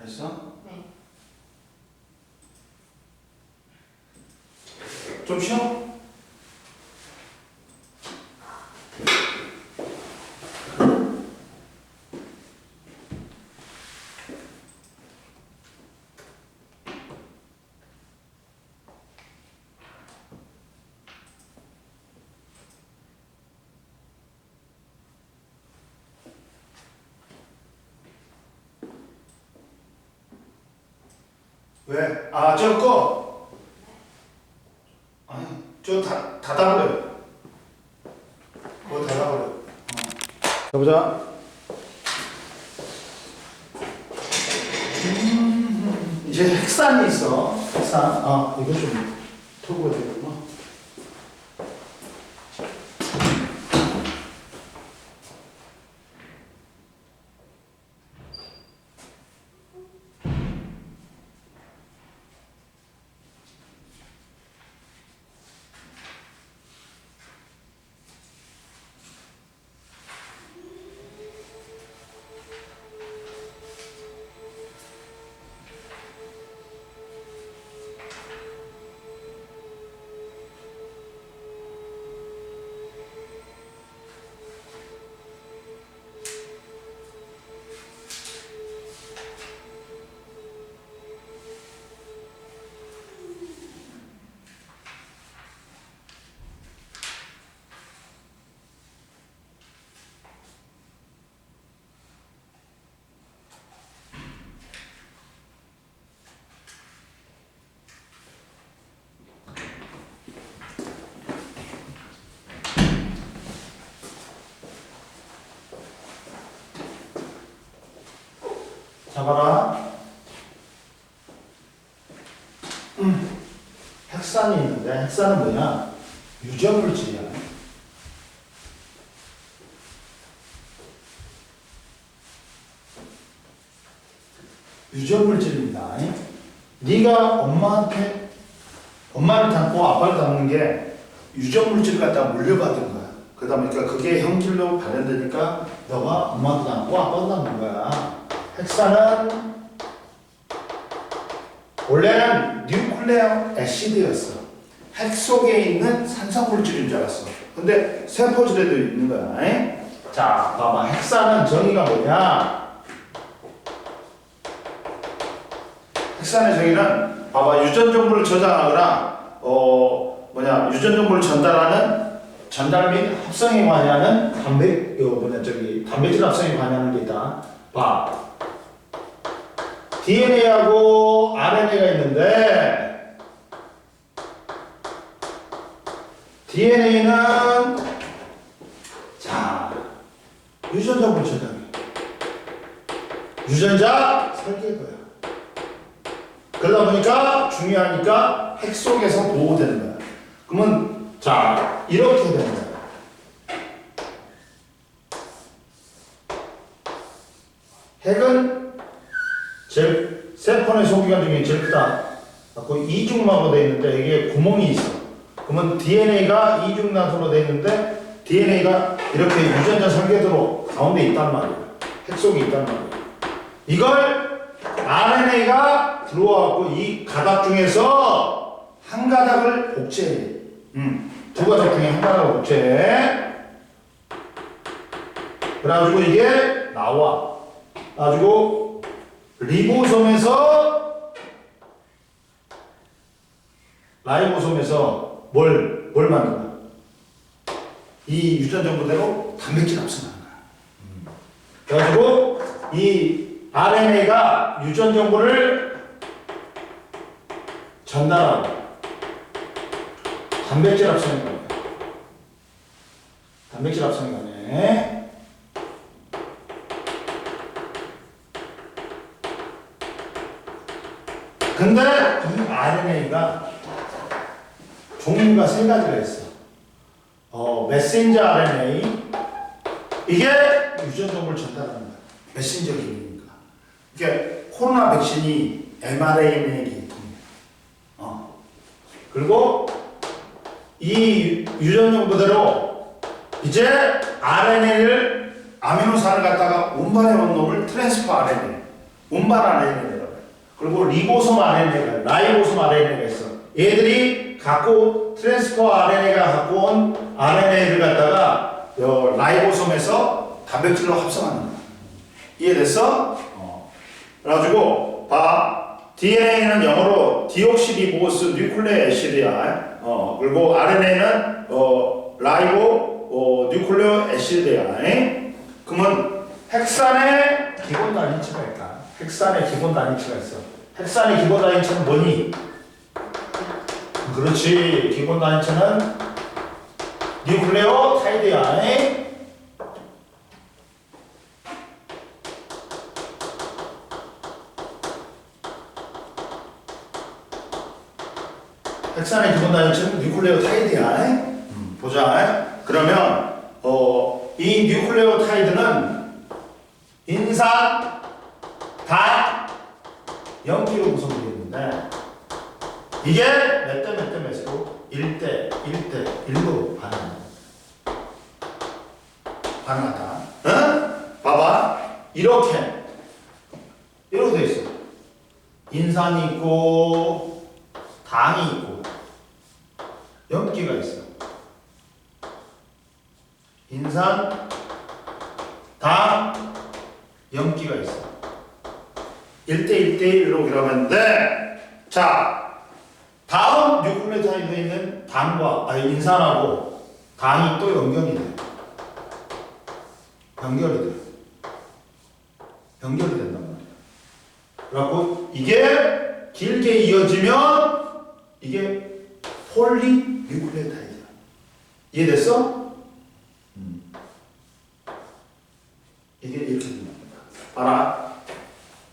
됐어? 네. 좀 쉬어? 왜? 아, 저 거? 아니, 저 닫아버려. 그거 닫아버려. 가보자. 이제 핵산이 있어. 핵산. 아, 이거 좀 털고 해야 되겠구나. 잡아라. 핵산이 있는데 핵산은 뭐냐? 유전물질이야. 유전물질입니다. 네가 엄마를 닮고 아빠를 닮는 게 유전물질을 갖다가 물려받은 거야. 그러다 보니까 그게 형질로 발현되니까 너가 엄마도 닮고 아빠도 닮는 거야. 핵산은 원래는 뉴클레어 애시드였어. 핵 속에 있는 산성물질인 줄 알았어. 근데 세포질에도 있는 거야. 자, 봐봐. 핵산은 정의가 뭐냐? 핵산의 정의는 봐봐. 유전 정보를 저장하거나 유전 정보를 전달 및 합성에 관여하는 단백질 합성에 관여하는 게 있다. 봐. DNA하고 RNA가 있는데 DNA는 자 유전 정보를 저장해. 유전자 설계도야. 그러다 보니까 중요하니까 핵 속에서 보호되는 거야. 그러면 자 이렇게 되는 거야. 핵은 세포의 소기관 중에 제일 크다. 그 이중막으로 되어 있는데 이게 구멍이 있어. 그러면 DNA가 이중나선으로 되어 있는데 DNA가 이렇게 유전자 설계도로 가운데 있단 말이야. 핵 속에 있단 말이야. 이걸 RNA가 들어와갖고 이 가닥 중에서 한 가닥을 복제해. 두 가닥 중에 한 가닥을 복제해. 그래가지고 이게 나와. 가지고 리보솜에서 라이보솜에서 뭘 만드나? 이 유전 정보대로 단백질 합성하는 거야. 그래가지고 이 RNA가 유전 정보를 전달하고 단백질 합성에 가네. 단백질 합성에 가네. 근데 이 RNA가 종류가 세 가지가 있어. 메신저 RNA 이게 유전 정보를 전달하는 거야. 메신저 기능이니까. 이게 코로나 백신이 mRNA이기 때문에. 그리고 이 유전 정보대로 이제 RNA를 아미노산을 갖다가 운반해 온 놈을 트랜스퍼 RNA 운반 RNA라고 해요. 그리고 리보솜 RNA가, 라이보솜 RNA가 있어. 얘들이 갖고 트랜스포 RNA가 갖고 온 RNA를 갖다가 라이보솜에서 단백질로 합성하는 거야. 이해됐어? 그래가지고 봐. DNA는 영어로 디옥시리보스 뉴클레 애시드야. 그리고 RNA는 라이보 뉴클레오 애시드야. 그러면 헥산의 기본 단위치가 있다. 헥산의 기본 단위치가 있어. 헥산의 기본 단위치는 뭐니? 그렇지. 기본 단위치는 뉴클레오 타이드야. 헥산의 기본 단위치는 뉴클레오타이드야. 보자. 그러면 이 뉴클레오타이드는 인산, 단, 염기로 구성되어 있는데 이게 몇 대 몇 대 몇으로 1대 1대 1로 반응하다. 응? 봐봐. 이렇게 돼 있어. 인산이 있고 당이 있고 염기가 있어. 인산, 당, 염기가 있어. 1대 1대 1로 그러는데 자, 다음 뉴클레오타이드에 있는 인산하고 당이 또 연결이 돼. 연결이 된단 말이야. 그래갖고 이게 길게 이어지면 이게 폴리뉴클레오타이드야. 이해됐어? 이게 이렇게 된다. 봐라.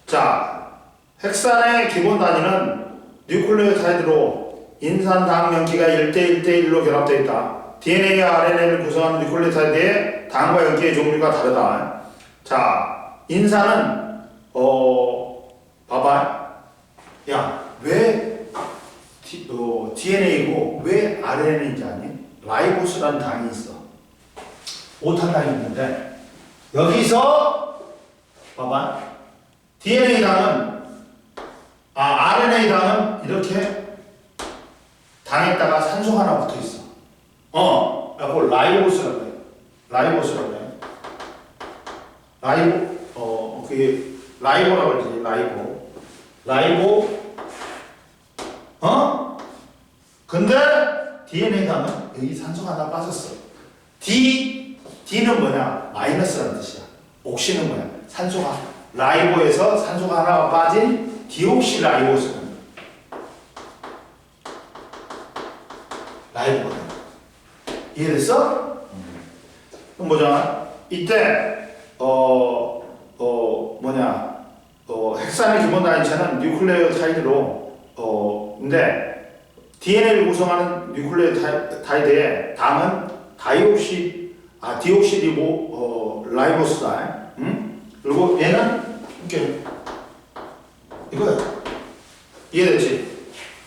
자, 헥산의 기본 단위는 뉴클레오타이드로 인산, 당, 염기가 1대 1대 1로 결합되어 있다. DNA와 RNA를 구성하는 뉴클레오타이드의 당과 염기의 종류가 다르다. 자, 인산은 봐봐. 야, 왜 DNA고 왜 RNA인지 아니? 라이보스라는 당이 있어. 5탄당이 있는데 여기서 봐봐. DNA 당은 RNA 당은 이렇게 당에다가 산소가 하나 붙어 있어. 그걸 라이보스라고 해. 라이보스라고 해. 그게 라이보라고 그러지. 라이보. 근데 DNA 당은 여기 산소가 하나 빠졌어. D는 뭐냐? 마이너스라는 뜻이야. 옥시는 뭐야? 산소가 라이보에서 산소가 하나가 빠진 디옥시라이보스는 라이보거든. 이해됐어? 그럼 보자. 이때 헥산의 기본 단위체는 뉴클레오타이드로 근데 DNA를 구성하는 뉴클레오타이드의 당은 디옥시리보 라이보스다. 그리고 얘는 이렇게 이거야. 이해됐지?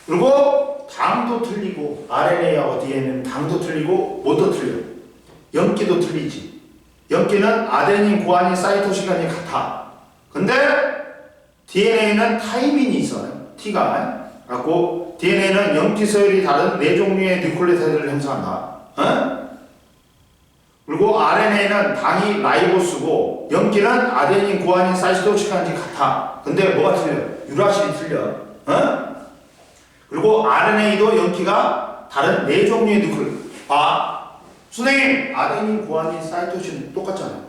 그리고 당도 틀리고 RNA하고 DNA는 당도 틀리고 뭐도 틀려. 염기도 틀리지. 염기는 아데닌, 구아닌, 사이토신간이 같아. 근데 DNA는 타이민이 있어요. T가. 갖고 DNA는 염기 서열이 다른 4종류의 뉴클레오타이드를 형성한다. 그리고 RNA는 당이 라이보스고 염기는 아데닌, 구아닌, 사이토신간이 같아. 근데 뭐가 틀려? 유라실이 틀려. 그리고 RNA도 염기가 다른 4종류의 뉴클레오타이드. 선생님, 아데닌, 구아닌, 사이토신 똑같잖아요.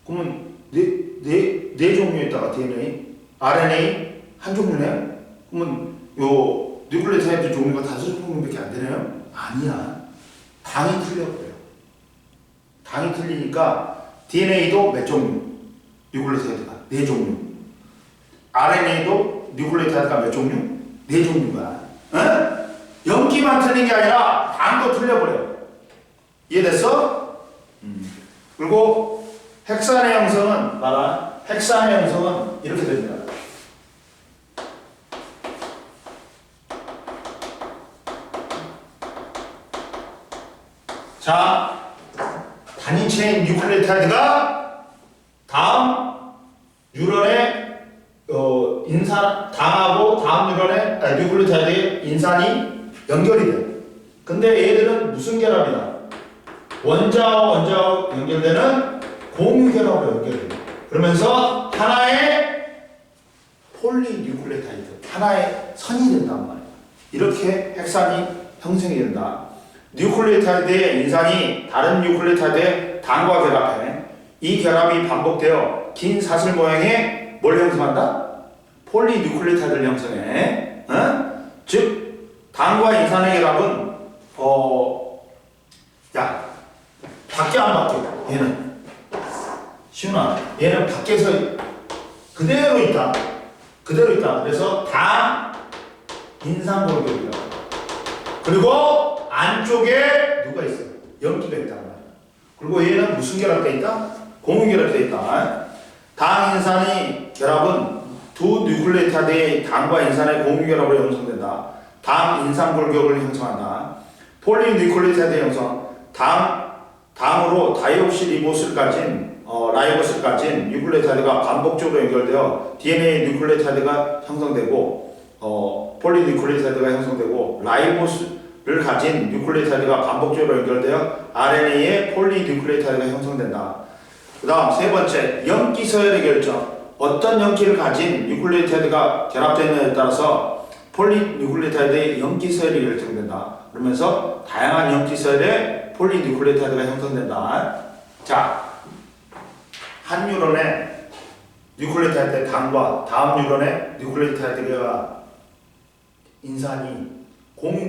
그러면 네 종류에다가 DNA, RNA 한 종류네? 그러면 요 뉴클레오타이드 종류가 5종류밖에 안 되나요? 아니야. 당이 틀려요. 당이 틀리니까 DNA도 몇 종류? 뉴클레오타이드가 4종류. RNA도 뉴클레오타이드가 몇 종류? 4종류가. 염기만 틀린 게 아니라 당도 틀려버려요. 이해됐어? 그리고 헥산의 형성은 봐라. 헥산의 형성은 이렇게 됩니다. 자, 단위체인 뉴클레오타이드가 다음 뉴런의 인산 당하고 다음 뉴런의 뉴클리오타이드의 인산이 연결이 돼. 근데 얘들은 무슨 결합이다? 원자와 원자와 연결되는 공유 결합으로 연결이 돼. 그러면서 하나의 폴리뉴클레오타이드, 하나의 선이 된단 말이야. 이렇게 핵산이 형성이 된다. 뉴클레오타이드의 인산이 다른 뉴클레오타이드의 당과 결합해. 이 결합이 반복되어 긴 사슬 모양의 뭘 형성한다? 폴리뉴클레오타이드를 형성해. 즉 당과 인산의 결합은 밖에 안 바뀌어. 얘는 시훈아, 얘는 밖에서 그대로 있다. 그래서 당 인산 골격이야. 그리고 안쪽에 누가 있어? 염기가 있단 말이야. 그리고 얘는 무슨 결합돼 있다? 공유 결합돼 있다. 당 인산의 결합은 두 뉴클레오타이드의 당과 인산의 공유 결합으로 형성된다. 당 인산 골격을 형성한다. 폴리뉴클레오타이드 형성. 당으로 다이옥시리보스를 가진 라이보스를 가진 뉴클레오타이드가 반복적으로 연결되어 DNA 뉴클레오타이드가 형성되고 폴리뉴클레오타이드가 형성되고 라이보스를 가진 뉴클레오타이드가 반복적으로 연결되어 RNA의 폴리뉴클레오타이드가 형성된다. 그 다음 세 번째, 염기 서열의 결정. 어떤 염기를 가진 뉴클레오타이드가 결합되느냐에 따라서 폴리뉴클레오타이드의 염기 서열이 결정된다. 그러면서 다양한 염기 서열의 폴리뉴클레오타이드가 형성된다. 자, 한 뉴런의 뉴클레오타이드의 당과 다음 뉴런의 뉴클레오타이드가 인산이 공유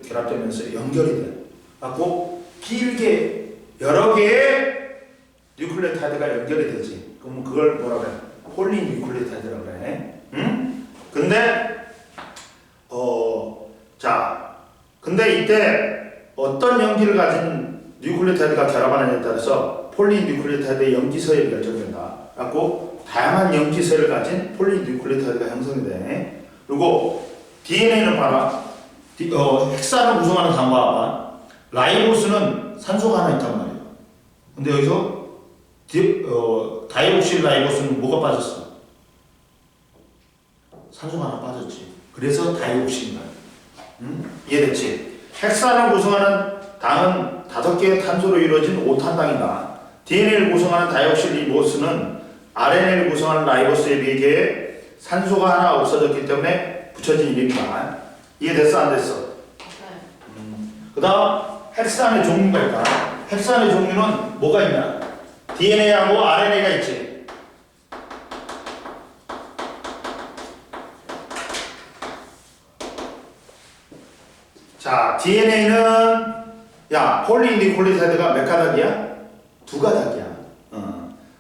결합되면서 연결이 돼. 갖고 길게 여러 개의 뉴클레오타이드가 연결이 되지. 그럼 그걸 뭐라 그래? 폴리뉴클레오타이드라고 그래. 응? 근데 이때 어떤 염기를 가진 뉴클레오타이드가 결합하느냐에 따라서 폴리뉴클레오타이드의 염기 서열이 결정된다. 갖고 다양한 염기 서열을 가진 폴리뉴클레오타이드가 형성이 돼. 그리고 DNA는 봐라. 핵산을 구성하는 단과 봐봐. 라이보스는 산소가 하나 있단 말이야. 근데 여기서 다이옥실 라이보스는 뭐가 빠졌어? 산소가 하나 빠졌지. 그래서 다이옥실인 거야. 이해됐지? 핵산을 구성하는 당은 5개의 탄소로 이루어진 5탄당이다. DNA를 구성하는 다이옥실리보스는 RNA를 구성하는 라이보스에 비해 산소가 하나 없어졌기 때문에 붙여진 이름이다. 이해됐어? 안 됐어? 그 다음 핵산의 종류가 있다. 핵산의 종류는 뭐가 있냐? DNA하고 RNA가 있지. 자, DNA는 폴리뉴클레오타이드가 몇 가닥이야? 2가닥이야.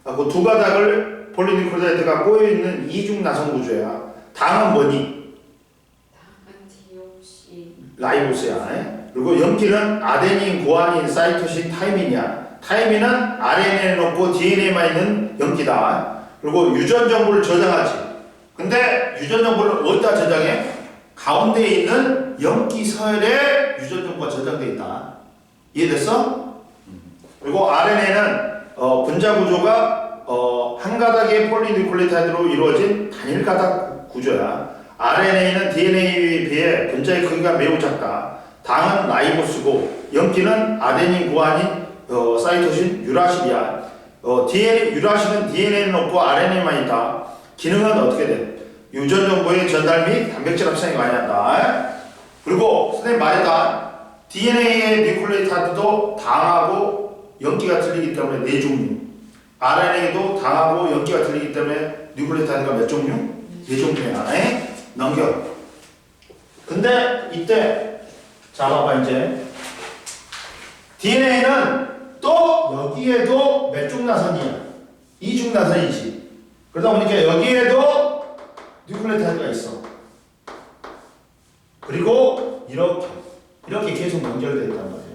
그 2가닥을 폴리뉴클레오타이드가 꼬여있는 이중 나선 구조야. 당은 뭐니? 당은 디옥시 라이보스야. 그리고 염기는 아데닌, 구아닌, 사이토신, 타이민이야. 타이민은 RNA에 넣고 DNA만 있는 염기다. 그리고 유전 정보를 저장하지. 근데 유전 정보를 어디다 저장해? 가운데에 있는 염기 서열에 유전 정보가 저장되어 있다. 이해됐어? 그리고 RNA는 분자 구조가 한 가닥의 폴리뉴클레오타이드로 이루어진 단일 가닥 구조야. RNA는 DNA에 비해 분자의 크기가 매우 작다. 당은 라이보스고 염기는 아데닌, 구아닌, 사이토신, 유라실이야. 유라실은 DNA는 없고 RNA만 있다. 기능은 어떻게 돼? 유전 정보의 전달 및 단백질 합성이 많이 한다. 그리고 선생님 말했다. DNA의 뉴클레오타이드도 당하고 염기가 틀리기 때문에 4종류. RNA도 당하고 염기가 틀리기 때문에 뉴클레오타이드가 몇 종류? 4종류야. 넘겨. 근데 이때 자 봐봐 이제 DNA는 또 여기에도 몇 중 나선이야? 2중 나선이지. 그러다 보니까 여기에도 뉴클레오타이드가 있어. 그리고 이렇게 계속 연결되어 있단 말이에요.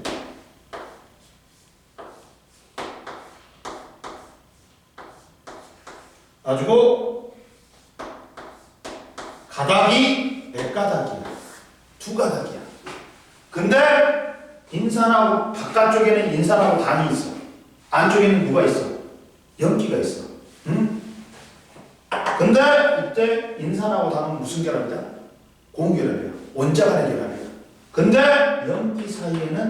가지고 가닥이 몇 가닥이야? 2가닥이야. 근데 인산하고 바깥쪽에는 인산하고 당이 있어. 안쪽에는 누가 있어? 염기가 있어. 응? 근데 이때 때 인산하고 당은 무슨 결합이다? 공유결합이야. 원자 간의 결합이야. 근데 염기 사이에는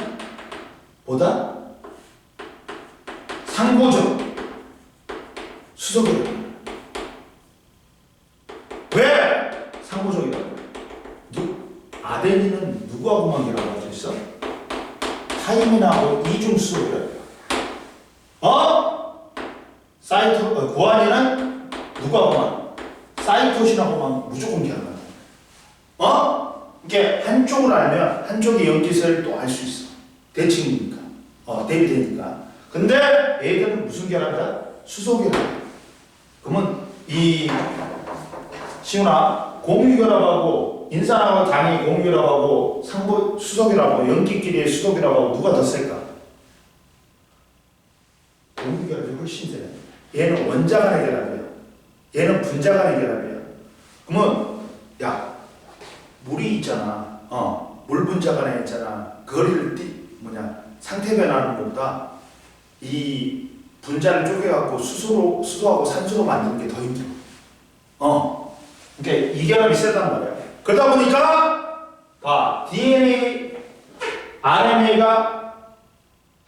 보다 상보적 수소결합. 왜 상보적이라고? 아데닌은 누구하고만 결합할 수 있어? 타이민하고 이중 수소결합이야. 구안이는 누구하고만? 사이토신하고만 무조건 결합한다. 이게 한쪽을 알면 한쪽의 염기서열을 또 알 수 있어. 대칭이니까. 대비되니까. 근데 얘들은 무슨 결합이다? 수소결합이야. 그러면 이 시훈아, 공유결합하고 인산하고 당이 공유결합하고 상보 수소결합하고 염기끼리의 수소결합하고 누가 더 셀까? 공유결합이 훨씬 세. 얘는 원자 간의 결합이야. 얘는 분자 간의 결합이야. 그러면 야, 물이 있잖아. 물 분자 간에 있잖아. 거리를 상태 변하는 것보다 이 분자를 쪼개갖고 수소하고 산소로 만드는 게 더 힘들어. 그러니까 이 결합이 세단 말이야. 그러다 보니까 DNA, RNA가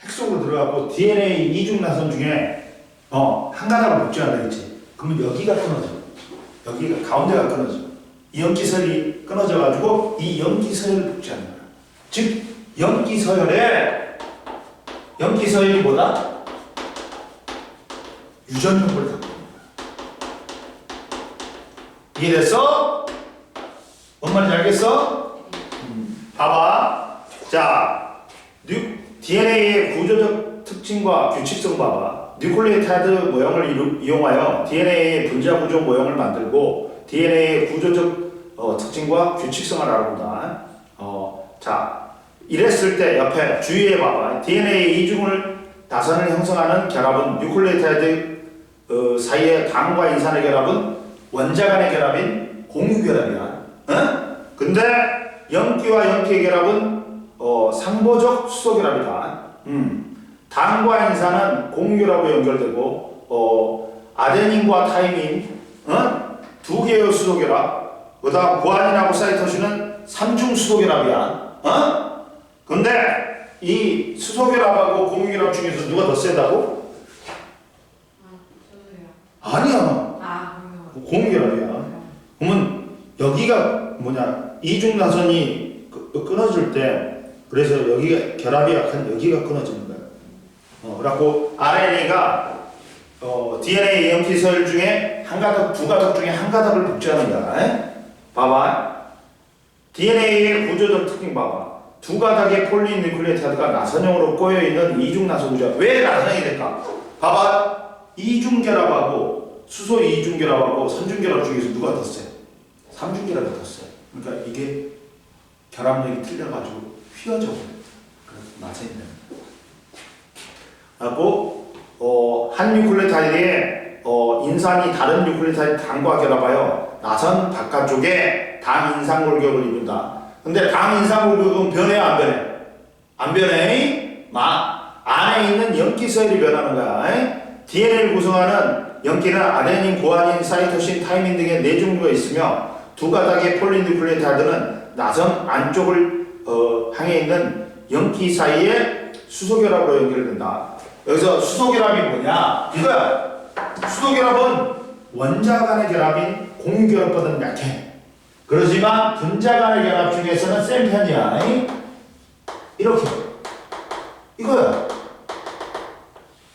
핵 속으로 들어가고 DNA 이중 나선 중에 한 가닥을 복제한다 했지. 그러면 여기가 끊어져. 여기가 가운데가 끊어져. 이 염기서열이 끊어져 가지고 이 염기서열을 복제하는 거야. 즉 염기서열이 뭐다? 유전력을 갖고 있는 거야. 이해됐어? 뭔 말인지 알겠어? 봐봐. 자, DNA의 구조적 특징과 규칙성 봐봐. 뉴클레오타이드 모형을 이용하여 DNA의 분자 구조 모형을 만들고 DNA의 구조적 특징과 규칙성을 알아본다. 자, 이랬을 때 옆에 주위에 봐봐. DNA 이중을 나선을 형성하는 결합은 뉴클레오타이드 사이의 당과 인산의 결합은 원자 간의 결합인 공유결합이야. 근데 염기와 염기의 결합은 상보적 수소결합이다. 당과 인산은 공유결합으로 연결되고 아데닌과 타이민 두 개의 수소결합, 그다음 구안인하고 사이토신은 삼중 수소결합이야. 근데 이 수소결합하고 공유결합 중에서 누가 더 세다고? 저도요. 아니야. 공유결합이야. 그러면 여기가 이중 나선이 끊어질 때, 그래서 여기가 결합이 약한 여기가 끊어지는 거야. 그래갖고 RNA가 DNA 염기서열 중에 한 가닥, 두 가닥 중에 한 가닥을 복제하는 거야. 봐봐. DNA의 구조적 특징 봐봐. 두 가닥의 폴리뉴클레오타이드가 나선형으로 꼬여있는 이중 나선 구조. 왜 나선형이 될까? 봐봐. 이중결합하고 수소 이중결합하고 삼중결합 중에서 누가 더 세? 삼중결합이 더 세. 그러니까 이게 결합력이 틀려가지고 휘어져. 그래서 나선이 됩니다. 그리고 한 뉴클레오타이드에 인산이 다른 뉴클레오타이드 당과 결합하여 나선 바깥쪽에 당 인산 골격을 이룬다. 근데 당 인산 골격은 변해 안 변해? 안 변해. 안에 있는 염기서열이 변하는 거야. DNA를 구성하는 염기는 아데닌, 구아닌, 사이토신, 타이민 등의 네 종류가 있으며 두 가닥의 폴리뉴클레오타이드는 나선 안쪽을 향해 있는 염기 사이에 수소결합으로 연결된다. 여기서 수소결합이 뭐냐? 이거야. 수소결합은 원자 간의 결합인 공유결합보다는 약해. 그렇지만 분자 간의 결합 중에서는 센 편이야. 이렇게. 이거야.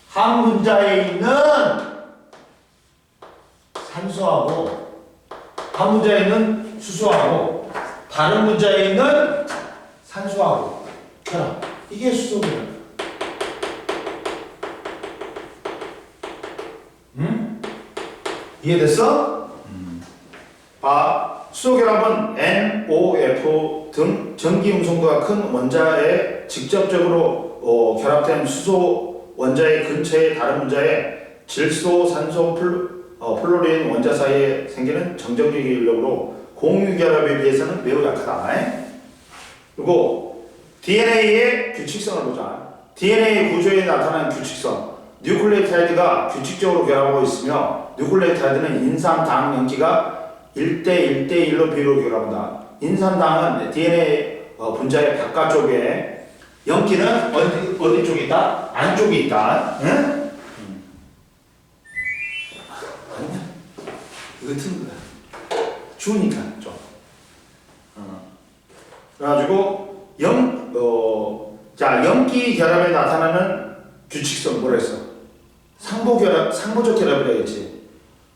한 분자에 있는 산소하고 한 분자에 있는 수소하고 다른 분자에 있는 산소하고 결합. 이게 수소결합. 이해됐어? 수소결합은 NOF 등 전기 음성도가 큰 원자에 직접적으로 결합된 수소 원자의 근처의 다른 분자의 질소, 산소, 플로린 원자 사이에 생기는 정적적 인력으로 공유결합에 비해서는 매우 약하다. 그리고 DNA의 규칙성을 보자. DNA 구조에 나타나는 규칙성. 뉴클레오타이드가 규칙적으로 결합하고 있으며 뉴클레오타이드는 인산, 당, 염기가 1대1로 비율로 결합한다. 인산당은 DNA 분자의 바깥쪽에, 염기는 어디 쪽에 있다? 안쪽에 있다. 응? 아니야. 이거 트는 거야. 추우니까 좀. 그래가지고 염기 결합에 나타나는 규칙성 뭐라 했어? 상보적 결합이라 했지.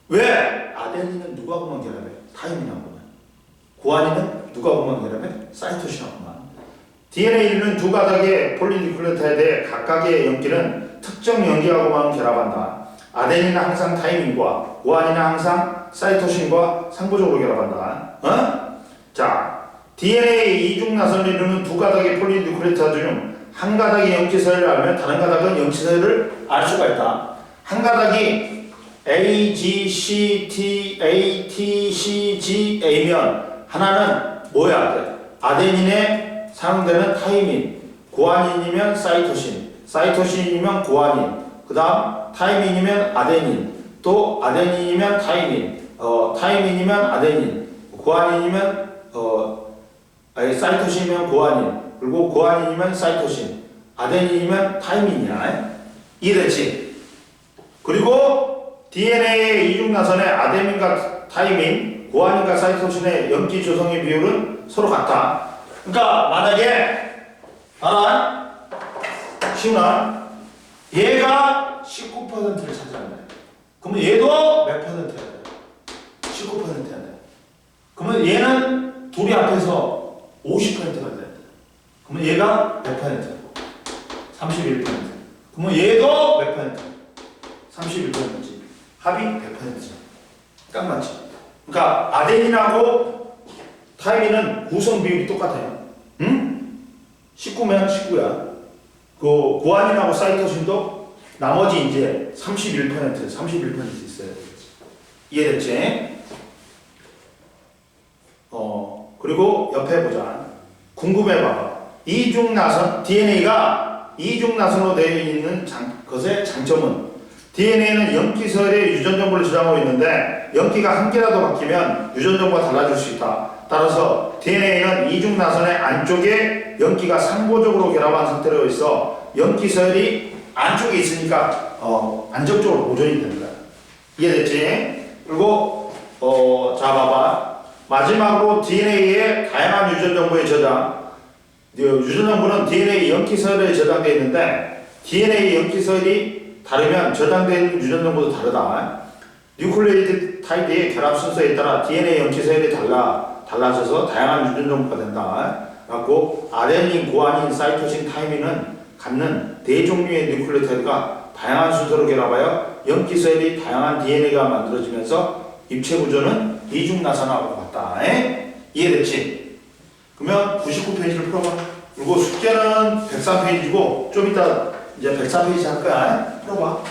왜? 아데닌은 누가 보면 결합해? 타임이나 보면. 구아닌은 누가 보면 결합해? 사이토시나 보면. DNA는 두 가닥의 폴리뉴클레오타이드의 각각의 염기는 특정 염기하고만 결합한다. 아데닌은 항상 타이밍과, 구아닌은 항상 사이토신과 상보적으로 결합한다. 자, DNA 이중 나선을 이루는 두 가닥의 폴리뉴클레오타이드 중 한 가닥의 염기서열을 알면 다른 가닥은 염기서열을 알 수가 있다. 한 가닥이 A, G, C, T, A, T, C, G, A면 하나는 뭐야? 아데닌에 사용되는 타이민, 구아닌이면 사이토신, 사이토신이면 구아닌, 그 다음 타이민이면 아데닌, 또 아데닌이면 타이민, 타이민이면 아데닌, 구아닌이면 사이토신이면 구아닌, 그리고 구아닌이면 사이토신, 아데닌이면 타이민이야. 이해됐지? 그리고 DNA의 이중나선의 아데닌과 타이민, 구아닌과 사이토신의 염기 조성의 비율은 서로 같다. 그러니까 만약에 시훈아, 얘가 19%를 차지한다. 그러면 얘도 몇 %해야 돼? 19%해야 돼. 그러면 얘는 둘이 앞에서 50%가 돼. 그러면 얘가 몇 %? 31%. 그러면 얘도 몇 %? 31%지. 합이 100%지. 딱 맞지? 그러니까 아데닌하고 타이민은 구성 비율이 똑같아요. 응? 19면 19야. 그 구아닌하고 사이토신도 나머지 이제 31% 있어야 되겠지. 이해됐지? 그리고 옆에 보자. 궁금해봐. 이중나선, DNA가 이중나선으로 되어 있는 것의 장점은 DNA는 염기서열의 유전 정보를 저장하고 있는데 염기가 한 개라도 바뀌면 유전 정보가 달라질 수 있다. 따라서 DNA는 이중나선의 안쪽에 염기가 상보적으로 결합한 상태로 있어 염기서열이 안쪽에 있으니까 안정적으로 보존이 됩니다. 이해됐지? 그리고 자 봐봐. 마지막으로 DNA의 다양한 유전 정보의 저장. 유전 정보는 DNA 염기서열에 저장되어 있는데 DNA 염기서열이 다르면 저장된 유전 정보도 다르다. 뉴클레오타이드의 결합 순서에 따라 DNA 염기서열이 달라져서 다양한 유전 정보가 된다. 그래서 아데닌, 구아닌, 사이토신, 타이민은 갖는 대종류의 뉴클레오타이드가 다양한 순서로 결합하여 염기서열이 다양한 DNA가 만들어지면서 입체 구조는 이중나선하고 같다. 이해됐지? 그러면 99페이지를 풀어봐. 그리고 숙제는 103페이지고 좀 이따 이제 104페이지 할 거야. 풀어봐.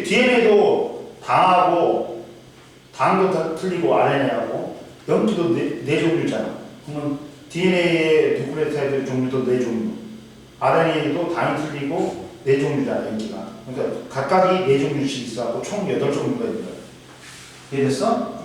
DNA도 당하고 당도 다 틀리고 RNA하고 염기도 네 종류잖아. 그러면 DNA의 누클레오타이드 종류도 네 종류, RNA도 당이 틀리고 네 종류잖아, 염기가. 그러니까 각각이 네 종류씩 있어갖고 총 8종류가 있는 거야. 이해됐어?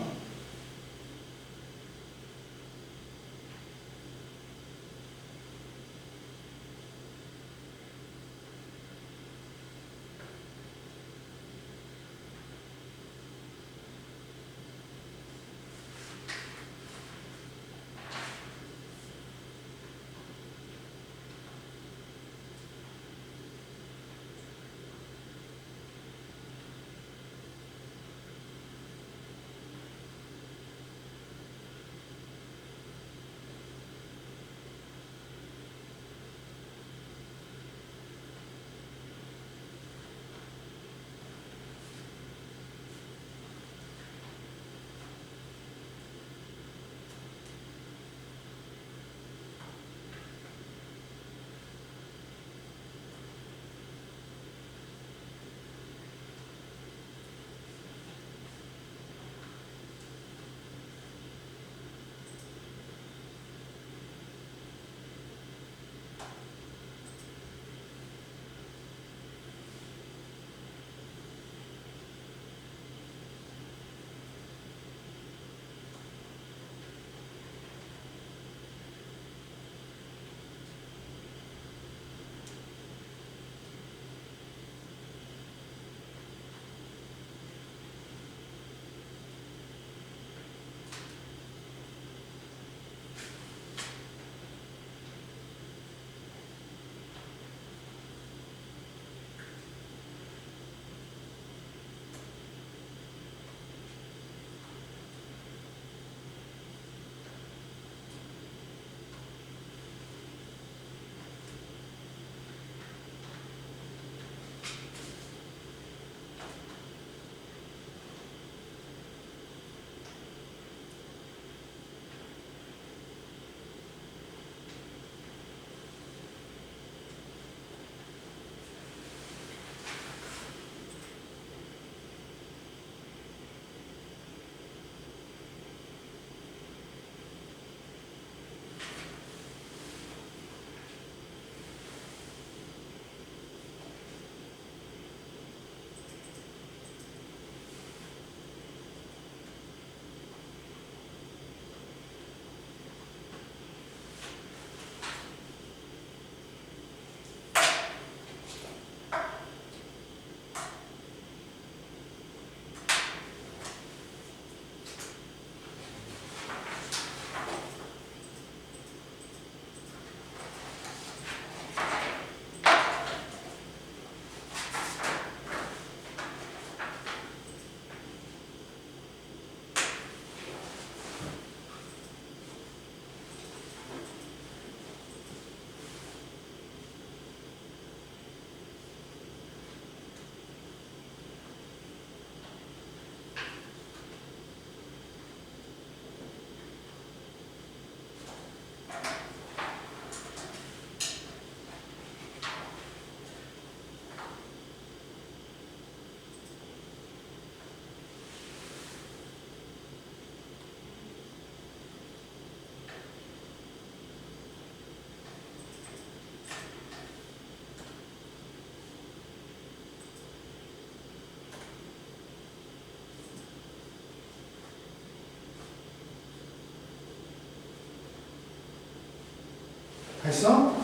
했어?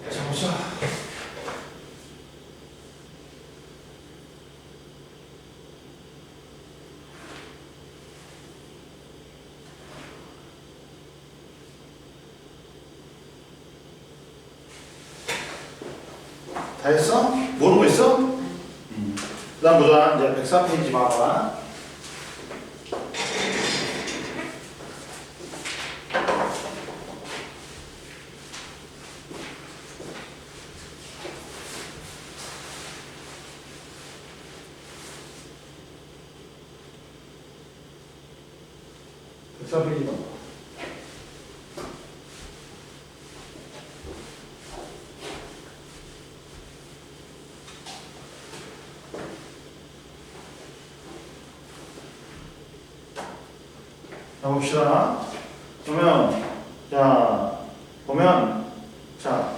자, 보자. 다 했어? 모르고 있어? 그 다음 보자. 이제 104페이지 봐봐. 14페이지 봐. 자, 봅시다. 그러면, 자, 보면, 자,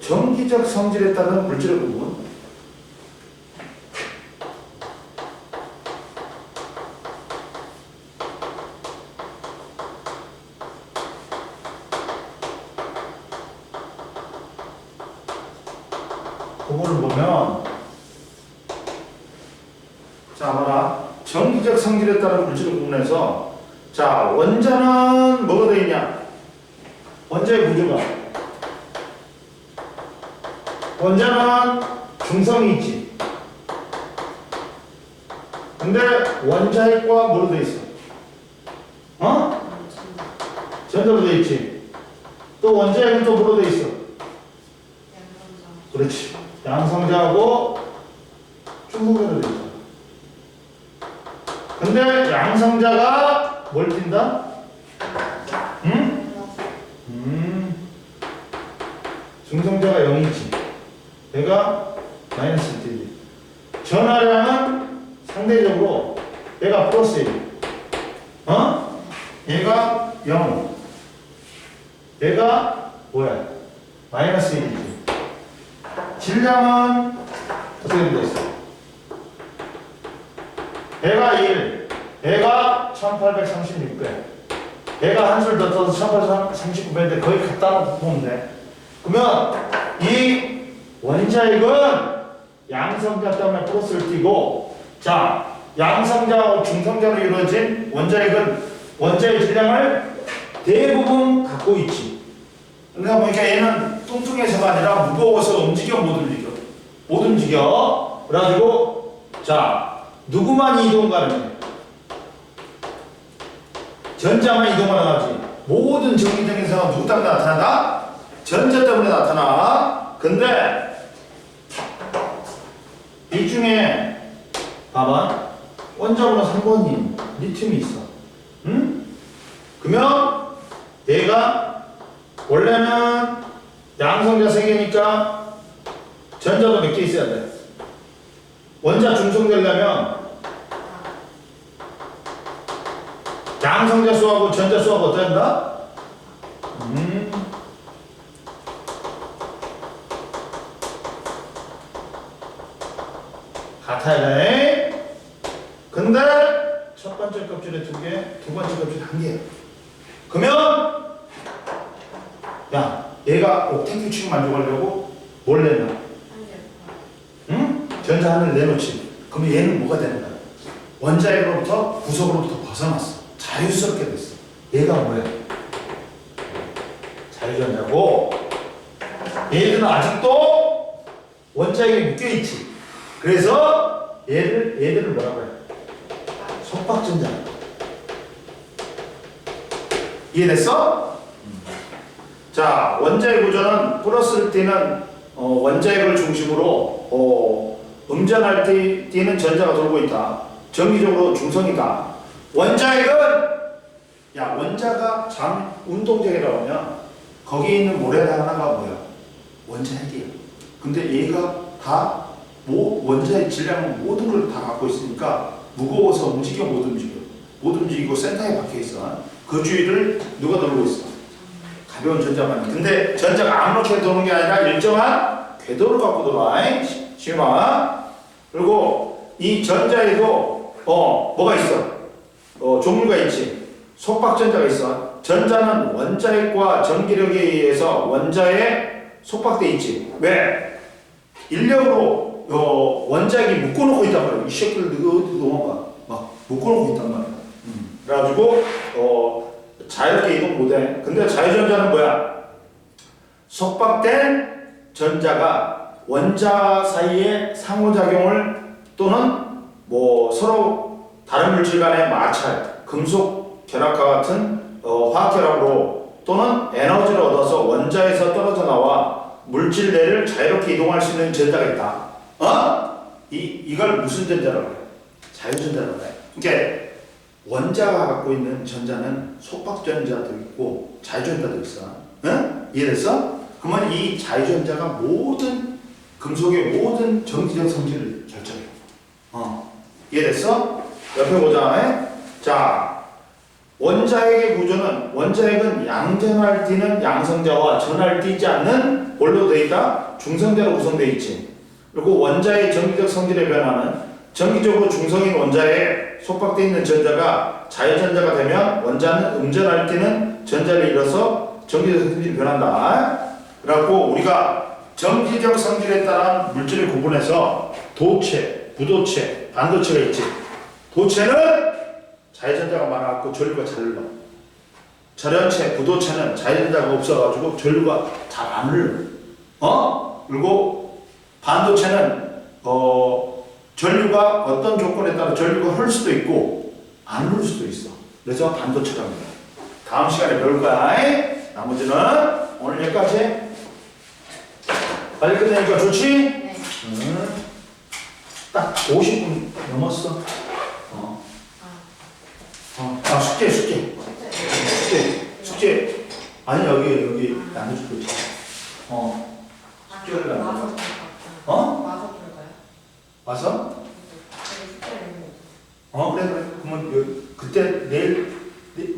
정기적 성질에 따른 물질의 부분. 그거를 보면, 자, 봐라. 정기적 성질에 따른 물질을 구분해서, 자, 원자는 뭐가 되어 있냐? 원자의 구조가. 원자는 중성이 있지. 근데 원자핵과 뭐로 되어 있어? 어? 전자로 되어 있지. 또 원자핵은 또 뭐로 되어 있어? 그렇지. 양성자하고 중성자로 되어 있어. 근데 양성자가 뭘 띈다? 응? 중성자가 0이지. 얘가 마이너스 1이지. 전하량은 상대적으로 얘가 플러스 1. 어? 얘가 0. 얘가 뭐야? 마이너스 1이지. 질량은 어떻게 되어 있어? 얘가 1, 얘가 1836배. 얘가 한술 더 떠서 1839배인데 거의 갖다 놓고 보면 돼. 그러면 이 원자핵은 양성자 때문에 플러스를 띄고, 자, 양성자와 중성자로 이루어진 원자핵은 원자의 질량을 대부분 갖고 있지. 그러니까 보니까 얘는 뚱뚱해서가 아니라 무거워서 움직여 못 움직여. 못 움직여. 그래가지고, 자, 누구만 이동 가능해? 전자만 이동하는 하지. 모든 정기적인 상황은 누구 때문에 나타난다? 전자 때문에 나타나. 근데 이 중에 봐봐. 원자번호 3번님 리튬이 있어. 응? 그러면 얘가 원래는 양성자 3개니까 전자도 몇 개 있어야 돼? 원자 중성되려면 양성자 수하고 전자 수하고 어떻게 한다? 같아야 돼. 근데 첫 번째 껍질에 2개, 두 번째 껍질에 1개. 그러면 야, 얘가 옥텟 규칙 만족하려고 뭘 내놔? 응? 전자 하나를 내놓지. 그러면 얘는 뭐가 되는 거야? 원자핵으로부터 구석으로부터 벗어났어. 자유스럽게 됐어. 얘가 뭐야? 자유전자고, 얘들은 아직도 원자핵에 묶여있지. 그래서 얘들을 뭐라고 해? 속박전자. 이해됐어? 자, 원자핵 구조는 플러스를 띄는 원자핵을 중심으로 음전할 때 띄는 전자가 돌고 있다. 정기적으로 중성이다. 원자핵은, 야, 원자가 운동적이라고 하면 거기에 있는 모래 하나가 뭐야? 원자핵이야. 근데 얘가 다 원자의 질량은 모든 걸 다 갖고 있으니까 무거워서 움직여 못 움직여. 못 움직이고 센터에 박혀 있어. 그 주위를 누가 돌고 있어? 가벼운 전자만. 근데 전자가 아무렇게 도는 게 아니라 일정한 궤도를 갖고 돌아. 심화. 그리고 이 전자에도 뭐가 있어? 종류가 있지. 속박전자가 있어. 전자는 원자핵과 전기력에 의해서 원자에 속박돼 있지. 왜? 인력으로 원자핵이 묶어놓고 있단 말이야. 이 새끼를 어디 놓아봐. 막 묶어놓고 있단 말이야. 그래가지고 자유롭게 이동 못해. 근데 자유전자는 뭐야? 속박된 전자가 원자 사이에 상호작용을 또는 뭐 서로 다른 물질 간의 마찰, 금속 결합과 같은 화학 결합으로 또는 에너지를 얻어서 원자에서 떨어져 나와 물질 내를 자유롭게 이동할 수 있는 전자가 있다. 이걸 무슨 전자라고 해? 자유전자라고 해. 그러니까 원자가 갖고 있는 전자는 속박전자도 있고 자유전자도 있어. 응? 이해됐어? 그러면 이 자유전자가 모든 금속의 모든 정지적 성질을 결정해. 이해됐어? 옆에 보자. 자, 원자핵의 구조는 원자핵은 양전할 띠는 양성자와 전할 띠지 않는 뭘로 되어 있다? 중성자로 구성되어 있지. 그리고 원자의 전기적 성질의 변화는 전기적으로 중성인 원자에 속박되어 있는 전자가 자유전자가 되면 원자는 음전할 띠는 전자를 잃어서 전기적 성질이 변한다. 그래갖고 우리가 전기적 성질에 따른 물질을 구분해서 도체, 부도체, 반도체가 있지. 도체는 자유전자가 많아갖고 전류가 잘 흘러. 절연체, 부도체는 자유전자가 없어가지고 전류가 잘 안 흘러. 그리고 반도체는 전류가 어떤 조건에 따라 전류가 흐를 수도 있고 안 흐를 수도 있어. 그래서 반도체가 합니다. 다음 시간에 배울 거야. 나머지는 오늘 여기까지. 빨리 끝내니까 좋지? 네. 딱 50분 넘었어. 숙제. 아니 여기 나눠줄 거 있잖아. 숙제를 나눠. 와서 볼까요? 와서? 숙제를 그래. 그러면 그때 내일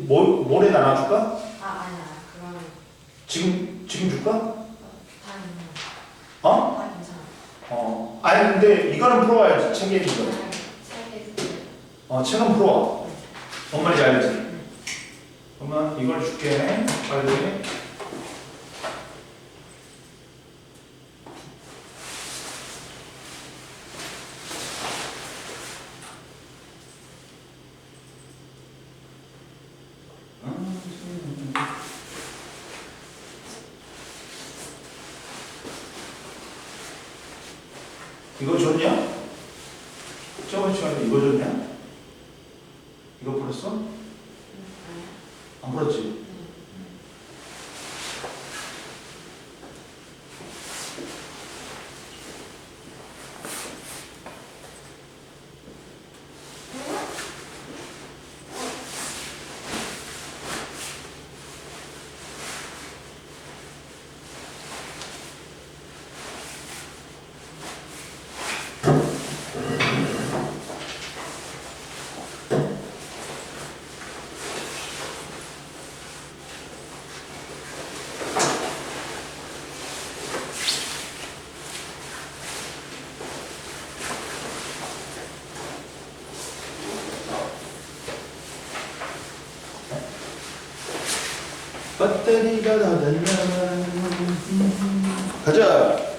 모레 나눠줄까? 아니야. 그러면 지금 줄까? 다 있는 다 괜찮아. 아니 근데 이거는 풀어와야지. 책에 있는 거. 책은 풀어. 뭔 말인지 알지? 그러면 이걸 줄게. 빨리. 이거 줬냐? 저번 시간에 이거 줬냐? 이거 풀었어? 안 풀었지? 배터리가 다 됐냐? 가자.